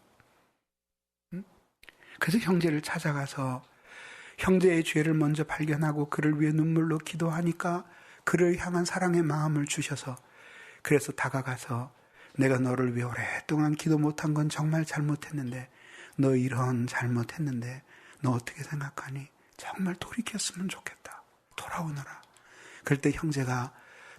그래서 형제를 찾아가서 형제의 죄를 먼저 발견하고 그를 위해 눈물로 기도하니까 그를 향한 사랑의 마음을 주셔서, 그래서 다가가서 내가 너를 위해 오랫동안 기도 못한 건 정말 잘못했는데, 너 이런 잘못했는데 너 어떻게 생각하니? 정말 돌이켰으면 좋겠다. 돌아오너라. 그럴 때 형제가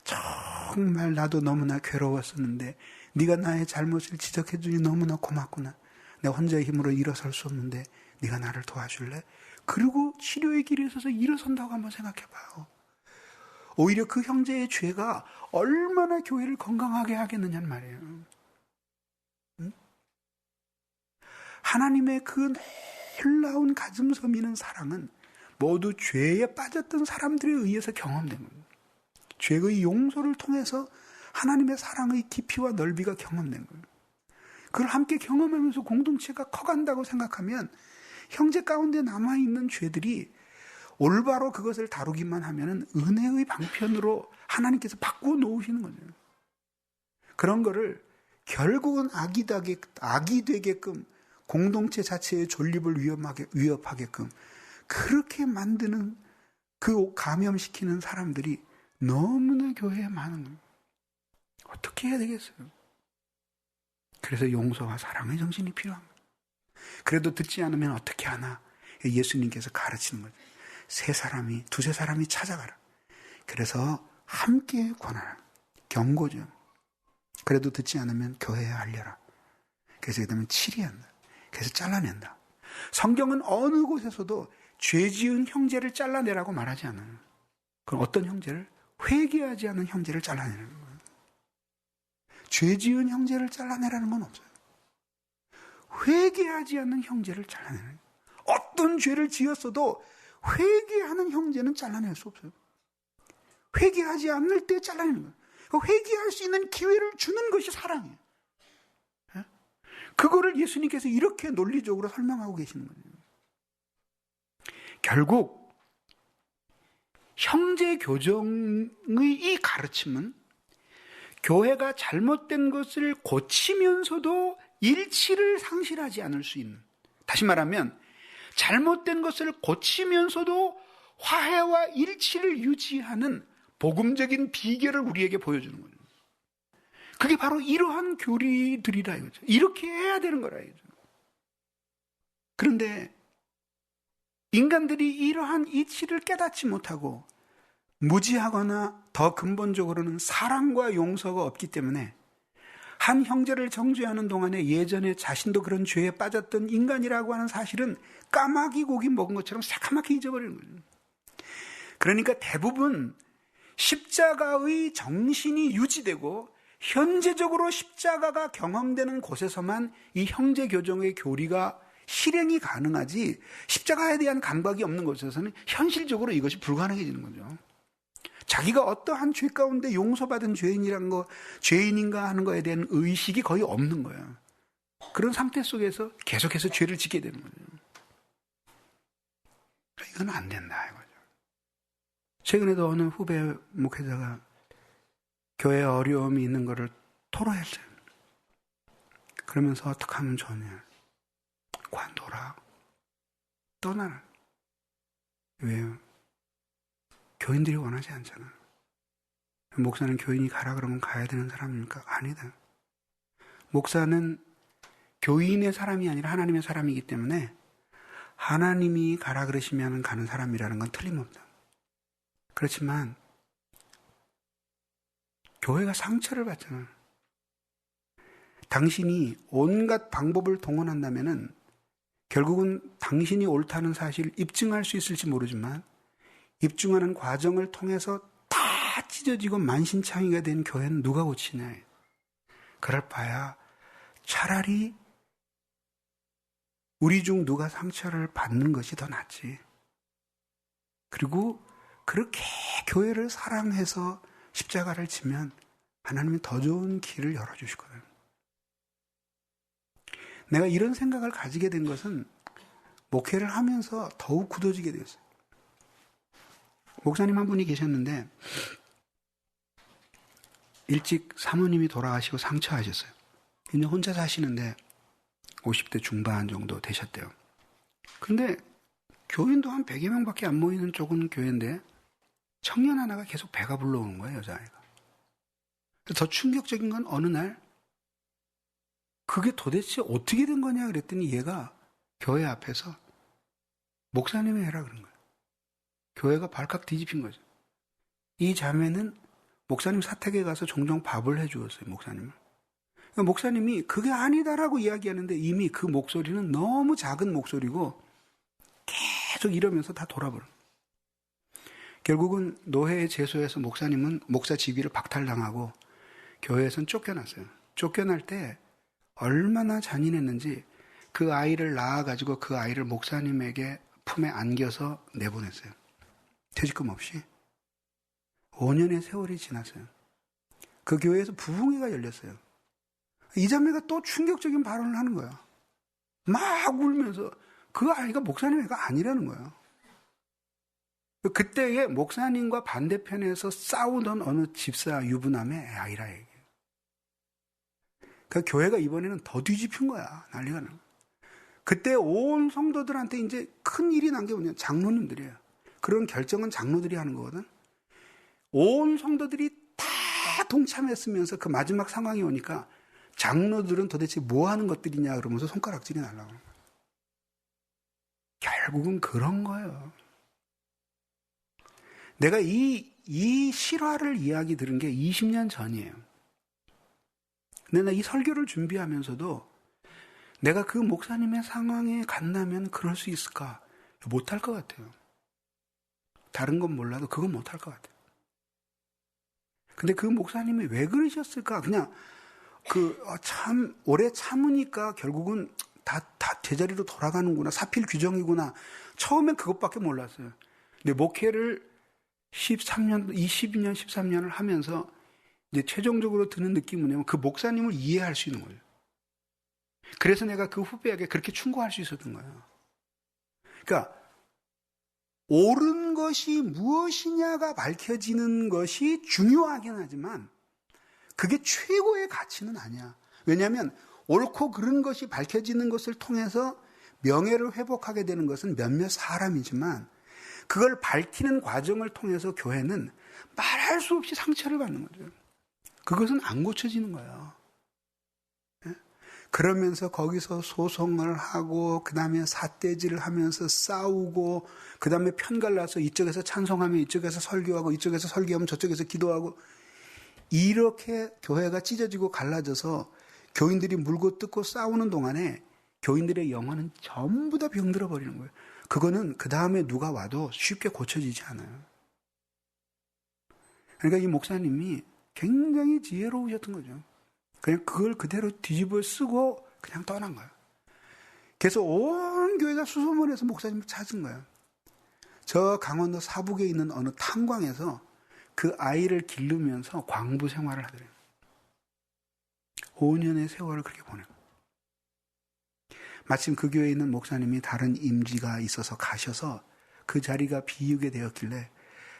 정말 나도 너무나 괴로웠었는데 네가 나의 잘못을 지적해 주니 너무나 고맙구나. 내가 혼자의 힘으로 일어설 수 없는데 네가 나를 도와줄래? 그리고 치료의 길에 서서 일어선다고 한번 생각해 봐요. 오히려 그 형제의 죄가 얼마나 교회를 건강하게 하겠느냐는 말이에요. 응? 하나님의 그 놀라운 가슴 서미는 사랑은 모두 죄에 빠졌던 사람들에 의해서 경험된 겁니다. 죄의 용서를 통해서 하나님의 사랑의 깊이와 넓이가 경험된 거예요. 그걸 함께 경험하면서 공동체가 커간다고 생각하면 형제 가운데 남아있는 죄들이 올바로 그것을 다루기만 하면 은혜의 방편으로 하나님께서 바꾸어 놓으시는 거죠. 그런 거를 결국은 악이 되게끔 공동체 자체의 존립을 위협하게끔 그렇게 만드는, 그 감염시키는 사람들이 너무나 교회에 많은 거예요. 어떻게 해야 되겠어요? 그래서 용서와 사랑의 정신이 필요한 거예요. 그래도 듣지 않으면 어떻게 하나? 예수님께서 가르치는 거죠. 두세 사람이 찾아가라. 그래서 함께 권하라. 경고죠. 그래도 듣지 않으면 교회에 알려라. 그래서 그다음에 치리한다. 그래서 잘라낸다. 성경은 어느 곳에서도 죄 지은 형제를 잘라내라고 말하지 않아요. 그럼 어떤 형제를? 회개하지 않은 형제를 잘라내는 거예요. 죄 지은 형제를 잘라내라는 건 없어요. 회개하지 않는 형제를 잘라내는 거예요. 어떤 죄를 지었어도 회개하는 형제는 잘라낼 수 없어요. 회개하지 않을 때 잘라내는 거예요. 회개할 수 있는 기회를 주는 것이 사랑이에요. 그거를 예수님께서 이렇게 논리적으로 설명하고 계시는 거예요. 결국 형제 교정의 이 가르침은 교회가 잘못된 것을 고치면서도 일치를 상실하지 않을 수 있는, 다시 말하면 잘못된 것을 고치면서도 화해와 일치를 유지하는 복음적인 비결을 우리에게 보여주는 거예요. 그게 바로 이러한 교리들이라 이거죠. 이렇게 해야 되는 거라 이거죠. 그런데 인간들이 이러한 이치를 깨닫지 못하고 무지하거나 더 근본적으로는 사랑과 용서가 없기 때문에 한 형제를 정죄하는 동안에 예전에 자신도 그런 죄에 빠졌던 인간이라고 하는 사실은 까마귀 고기 먹은 것처럼 새카맣게 잊어버리는 거죠. 그러니까 대부분 십자가의 정신이 유지되고 현재적으로 십자가가 경험되는 곳에서만 이 형제 교정의 교리가 실행이 가능하지, 십자가에 대한 감각이 없는 곳에서는 현실적으로 이것이 불가능해지는 거죠. 자기가 어떠한 죄 가운데 용서받은 죄인인가 하는 거에 대한 의식이 거의 없는 거예요. 그런 상태 속에서 계속해서 죄를 짓게 되는 거죠. 이건 안 된다 이거죠. 최근에도 어느 후배 목회자가 교회에 어려움이 있는 거를 토로했어요. 그러면서 어떻게 하면 좋냐? 관둬라. 떠나라. 왜요? 교인들이 원하지 않잖아. 목사는 교인이 가라 그러면 가야 되는 사람입니까? 아니다. 목사는 교인의 사람이 아니라 하나님의 사람이기 때문에 하나님이 가라 그러시면 가는 사람이라는 건 틀림없다. 그렇지만 교회가 상처를 받잖아. 당신이 온갖 방법을 동원한다면은 결국은 당신이 옳다는 사실을 입증할 수 있을지 모르지만 입증하는 과정을 통해서 다 찢어지고 만신창이가 된 교회는 누가 고치냐. 그럴 바야 차라리 우리 중 누가 상처를 받는 것이 더 낫지. 그리고 그렇게 교회를 사랑해서 십자가를 지면 하나님이 더 좋은 길을 열어주시거든. 내가 이런 생각을 가지게 된 것은 목회를 하면서 더욱 굳어지게 되었어요. 목사님 한 분이 계셨는데 일찍 사모님이 돌아가시고 상처하셨어요. 이제 혼자 사시는데 50대 중반 정도 되셨대요. 근데 교인도 한 100여 명밖에 안 모이는 좁은 교회인데 청년 하나가 계속 배가 불러오는 거예요, 여자아이가. 더 충격적인 건 어느 날 그게 도대체 어떻게 된 거냐 그랬더니 얘가 교회 앞에서 목사님이 해라 그런 거예요. 교회가 발칵 뒤집힌 거죠. 이 자매는 목사님 사택에 가서 종종 밥을 해주었어요, 목사님을. 그러니까 목사님이 그게 아니다라고 이야기하는데 이미 그 목소리는 너무 작은 목소리고 계속 이러면서 다 돌아버려. 결국은 노회의 제소에서 목사님은 목사 직위를 박탈당하고 교회에선 쫓겨났어요. 쫓겨날 때 얼마나 잔인했는지 그 아이를 낳아가지고 그 아이를 목사님에게 품에 안겨서 내보냈어요. 퇴직금 없이. 5년의 세월이 지났어요. 그 교회에서 부흥회가 열렸어요. 이 자매가 또 충격적인 발언을 하는 거야. 막 울면서 그 아이가 목사님 애가 아니라는 거예요. 그때에 목사님과 반대편에서 싸우던 어느 집사 유부남의 아이라 얘기해요. 그 교회가 이번에는 더 뒤집힌 거야. 난리가 나. 그때 온 성도들한테 이제 큰 일이 난 게 뭐냐. 장로님들이에요. 그런 결정은 장로들이 하는 거거든. 온 성도들이 다 동참했으면서 그 마지막 상황이 오니까 장로들은 도대체 뭐 하는 것들이냐 그러면서 손가락질이 날라오는 거예요. 결국은 그런 거예요. 내가 이 실화를 이야기 들은 게 20년 전이에요. 근데 나 이 설교를 준비하면서도 내가 그 목사님의 상황에 간다면 그럴 수 있을까? 못할 것 같아요. 다른 건 몰라도 그건 못할 것 같아요. 근데 그 목사님이 왜 그러셨을까? 그냥 참 오래 참으니까 결국은 다 제자리로 돌아가는구나. 사필 규정이구나. 처음엔 그것밖에 몰랐어요. 근데 목회를 22년, 13년을 하면서 이제 최종적으로 드는 느낌은 뭐냐면 그 목사님을 이해할 수 있는 거예요. 그래서 내가 그 후배에게 그렇게 충고할 수 있었던 거예요. 그러니까 옳은 것이 무엇이냐가 밝혀지는 것이 중요하긴 하지만 그게 최고의 가치는 아니야. 왜냐하면 옳고 그른 것이 밝혀지는 것을 통해서 명예를 회복하게 되는 것은 몇몇 사람이지만 그걸 밝히는 과정을 통해서 교회는 말할 수 없이 상처를 받는 거죠. 그것은 안 고쳐지는 거예요. 그러면서 거기서 소송을 하고 그 다음에 삿대질을 하면서 싸우고 그 다음에 편갈라서 이쪽에서 찬송하면 이쪽에서 설교하고 이쪽에서 설교하면 저쪽에서 기도하고 이렇게 교회가 찢어지고 갈라져서 교인들이 물고 뜯고 싸우는 동안에 교인들의 영혼은 전부 다 병들어 버리는 거예요. 그거는 그 다음에 누가 와도 쉽게 고쳐지지 않아요. 그러니까 이 목사님이 굉장히 지혜로우셨던 거죠. 그냥 그걸 그대로 뒤집어 쓰고 그냥 떠난 거예요. 그래서 온 교회가 수소문해서 목사님을 찾은 거예요. 저 강원도 사북에 있는 어느 탄광에서 그 아이를 기르면서 광부 생활을 하더래요. 5년의 세월을 그렇게 보내고. 마침 그 교회에 있는 목사님이 다른 임지가 있어서 가셔서 그 자리가 비우게 되었길래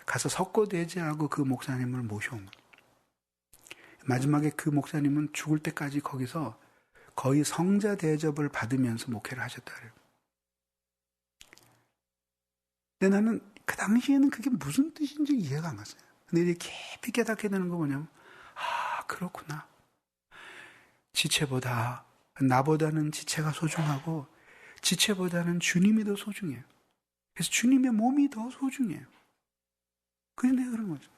가서 석고대죄하고 그 목사님을 모셔온 거예요. 마지막에 그 목사님은 죽을 때까지 거기서 거의 성자 대접을 받으면서 목회를 하셨다 그래요. 근데 나는 그 당시에는 그게 무슨 뜻인지 이해가 안 갔어요. 근데 이제 깊이 깨닫게 되는 거 뭐냐면, 아, 그렇구나. 지체보다, 나보다는 지체가 소중하고, 지체보다는 주님이 더 소중해요. 그래서 주님의 몸이 더 소중해요. 그래서 내가 그런 거죠.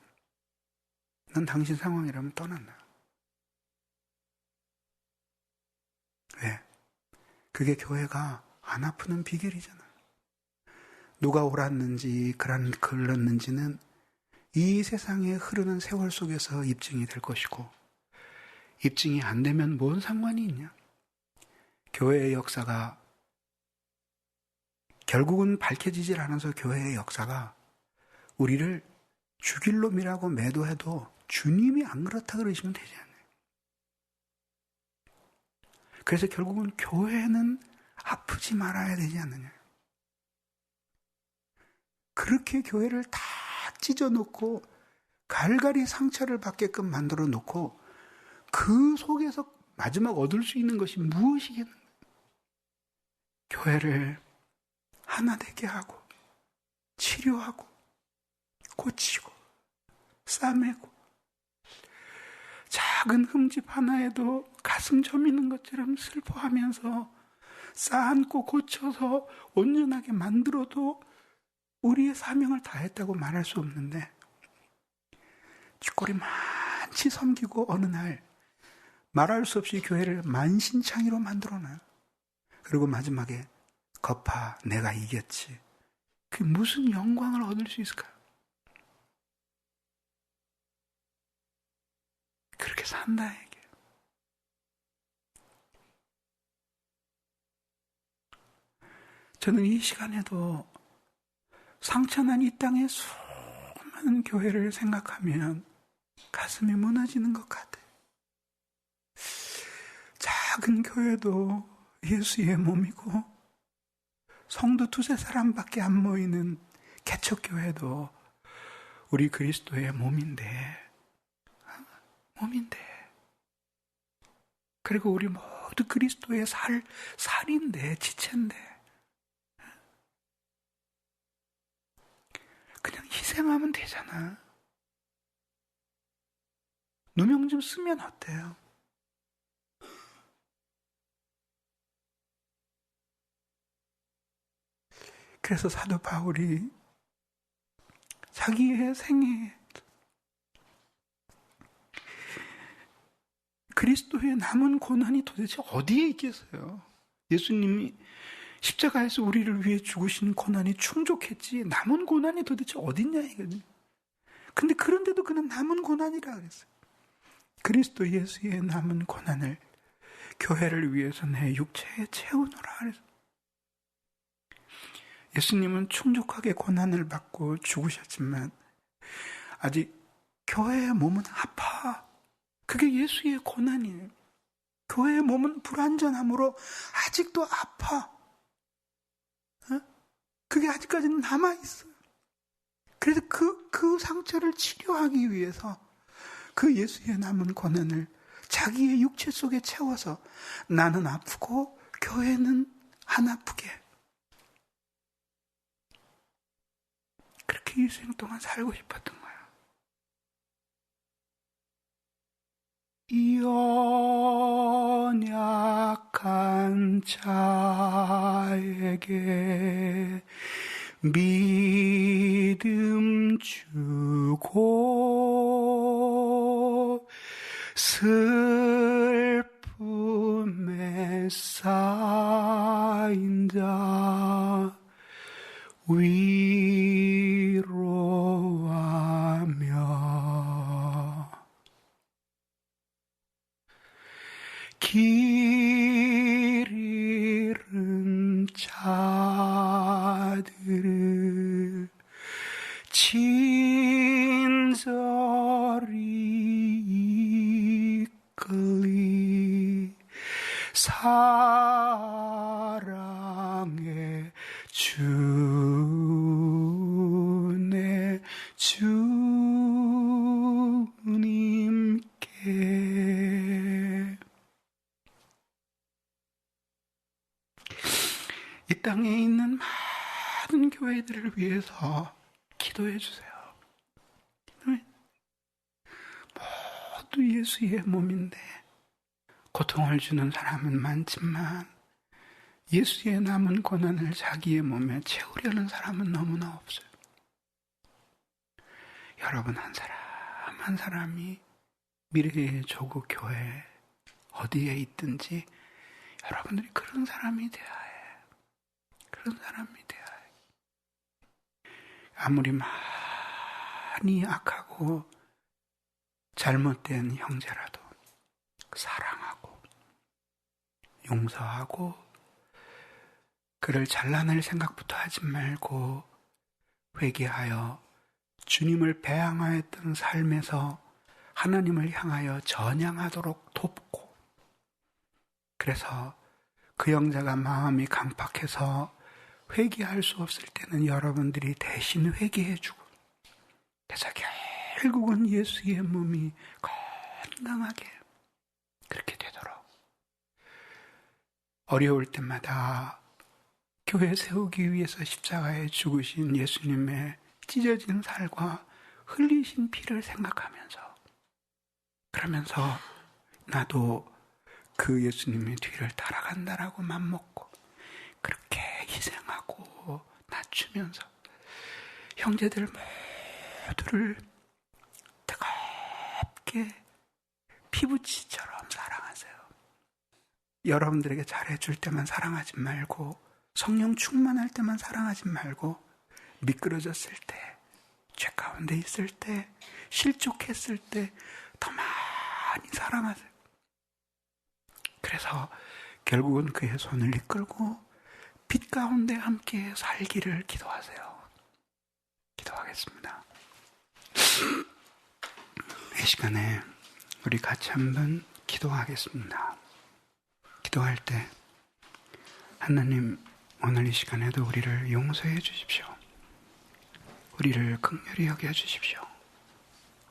난 당신 상황이라면 떠난다. 왜? 그게 교회가 안 아프는 비결이잖아. 누가 옳았는지 글렀는지는 이 세상에 흐르는 세월 속에서 입증이 될 것이고, 입증이 안 되면 뭔 상관이 있냐? 교회의 역사가 결국은 밝혀지질 않아서 교회의 역사가 우리를 죽일 놈이라고 매도해도 주님이 안 그렇다 그러시면 되지 않나요? 그래서 결국은 교회는 아프지 말아야 되지 않느냐. 그렇게 교회를 다 찢어놓고 갈갈이 상처를 받게끔 만들어 놓고 그 속에서 마지막 얻을 수 있는 것이 무엇이겠는가? 교회를 하나 되게 하고 치료하고 고치고 싸매고 작은 흠집 하나에도 가슴 저미는 것처럼 슬퍼하면서 쌓고 고쳐서 온전하게 만들어도 우리의 사명을 다했다고 말할 수 없는데 쥐꼬리 많이 섬기고 어느 날 말할 수 없이 교회를 만신창이로 만들어놔요. 그리고 마지막에 거파 내가 이겼지. 그게 무슨 영광을 얻을 수 있을까요? 그렇게 산다 이게. 저는 이 시간에도 상처난 이 땅의 수많은 교회를 생각하면 가슴이 무너지는 것 같아요. 작은 교회도 예수의 몸이고 성도 두세 사람밖에 안 모이는 개척교회도 우리 그리스도의 몸인데 그리고 우리 모두 그리스도의 살인데 지체인데 그냥 희생하면 되잖아. 누명 좀 쓰면 어때요? 그래서 사도 바울이 자기의 생애에 그리스도의 남은 고난이 도대체 어디에 있겠어요? 예수님이 십자가에서 우리를 위해 죽으신 고난이 충족했지 남은 고난이 도대체 어딨냐 이거든요. 근데 그런데도 그는 남은 고난이라 그랬어요. 그리스도 예수의 남은 고난을 교회를 위해서 내 육체에 채우노라 그랬어요. 예수님은 충족하게 고난을 받고 죽으셨지만 아직 교회의 몸은 아파. 그게 예수의 고난이에요. 교회의 몸은 불완전함으로 아직도 아파. 그게 아직까지는 남아있어요. 그래서 그 상처를 치료하기 위해서 그 예수의 남은 고난을 자기의 육체 속에 채워서 나는 아프고 교회는 안 아프게 그렇게 일생 동안 살고 싶었던 거야. 연약한 자에게 믿음 주고 슬픔에 쌓인 자 위로하며 길 잃은 자들을 친절히 이끌리 사랑의 주네 주님께. 이 땅에 있는 많은 교회들을 위해서 기도해 주세요. 모두 예수의 몸인데 고통을 주는 사람은 많지만 예수의 남은 고난을 자기의 몸에 채우려는 사람은 너무나 없어요. 여러분 한 사람 한 사람이 미래의 조국 교회 어디에 있든지 여러분들이 그런 사람이 되어야 해. 그런 사람이 되어야 해. 아무리 많이 악하고 잘못된 형제라도 사랑하고 용서하고 그를 잘라낼 생각부터 하지 말고 회개하여 주님을 배양하였던 삶에서 하나님을 향하여 전향하도록 돕고, 그래서 그 형제가 마음이 강팍해서 회개할 수 없을 때는 여러분들이 대신 회개해주고, 그래서 결국은 예수의 몸이 건강하게 그렇게 되도록 어려울 때마다 교회 세우기 위해서 십자가에 죽으신 예수님의 찢어진 살과 흘리신 피를 생각하면서, 그러면서 나도 그 예수님의 뒤를 따라간다라고 맘먹고 그렇게 희생하고 낮추면서 형제들 모두를 뜨겁게 피부치처럼 사랑하세요. 여러분들에게 잘해줄 때만 사랑하지 말고, 성령 충만할 때만 사랑하지 말고, 미끄러졌을 때, 죄 가운데 있을 때, 실족했을 때 더 많이 사랑하세요. 그래서 결국은 그의 손을 이끌고 빛 가운데 함께 살기를 기도하세요. 기도하겠습니다. 이 시간에 우리 같이 한번 기도하겠습니다. 기도할 때 하나님, 오늘 이 시간에도 우리를 용서해 주십시오. 우리를 긍휼히 여겨 주십시오.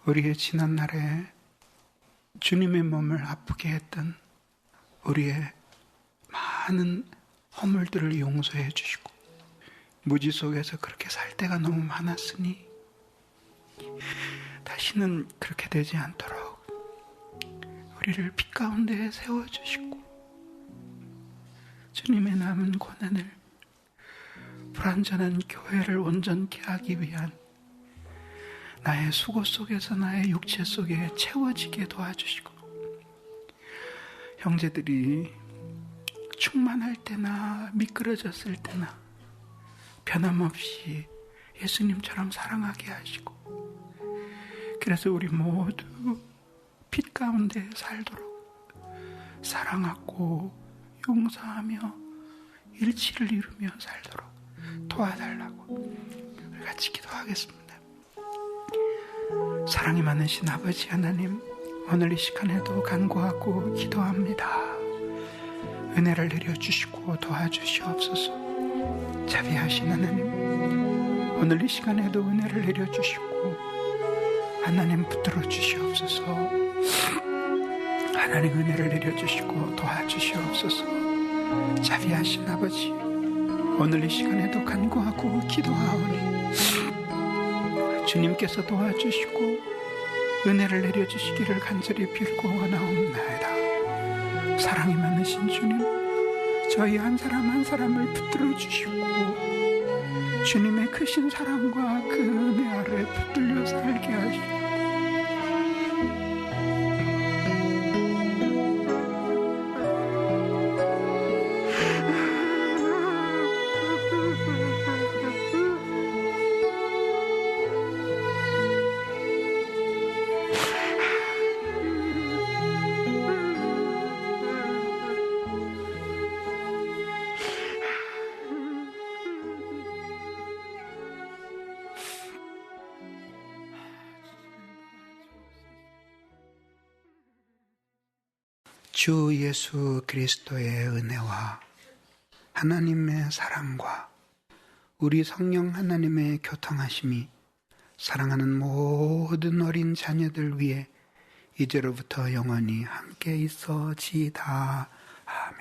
우리의 지난 날에 주님의 몸을 아프게 했던 우리의 많은 허물들을 용서해 주시고, 무지 속에서 그렇게 살 때가 너무 많았으니 다시는 그렇게 되지 않도록 우리를 빛 가운데 세워주시고, 주님의 남은 고난을, 불완전한 교회를 온전케 하기 위한 나의 수고 속에서 나의 육체 속에 채워지게 도와주시고, 형제들이 충만할 때나 미끄러졌을 때나 변함없이 예수님처럼 사랑하게 하시고, 그래서 우리 모두 빛 가운데 살도록 사랑하고 용서하며 일치를 이루며 살도록 도와달라고 우리 같이 기도하겠습니다. 사랑이 많으신 아버지 하나님, 오늘 이 시간에도 간구하고 기도합니다. 은혜를 내려주시고 도와주시옵소서. 자비하신 하나님, 오늘 이 시간에도 은혜를 내려주시고 하나님 붙들어 주시옵소서. 하나님 은혜를 내려주시고 도와주시옵소서. 자비하신 아버지, 오늘 이 시간에도 간구하고 기도하오니 주님께서 도와주시고 은혜를 내려주시기를 간절히 빌고 원하옵나이다. 사랑이 많으신 주님, 저희 한 사람 한 사람을 붙들어 주시고 주님의 크신 사랑과 그 은혜 아래 붙들려 살게 하시고 주 예수 그리스도의 은혜와 하나님의 사랑과 우리 성령 하나님의 교통하심이 사랑하는 모든 어린 자녀들 위해 이제로부터 영원히 함께 있어지이다. 아멘.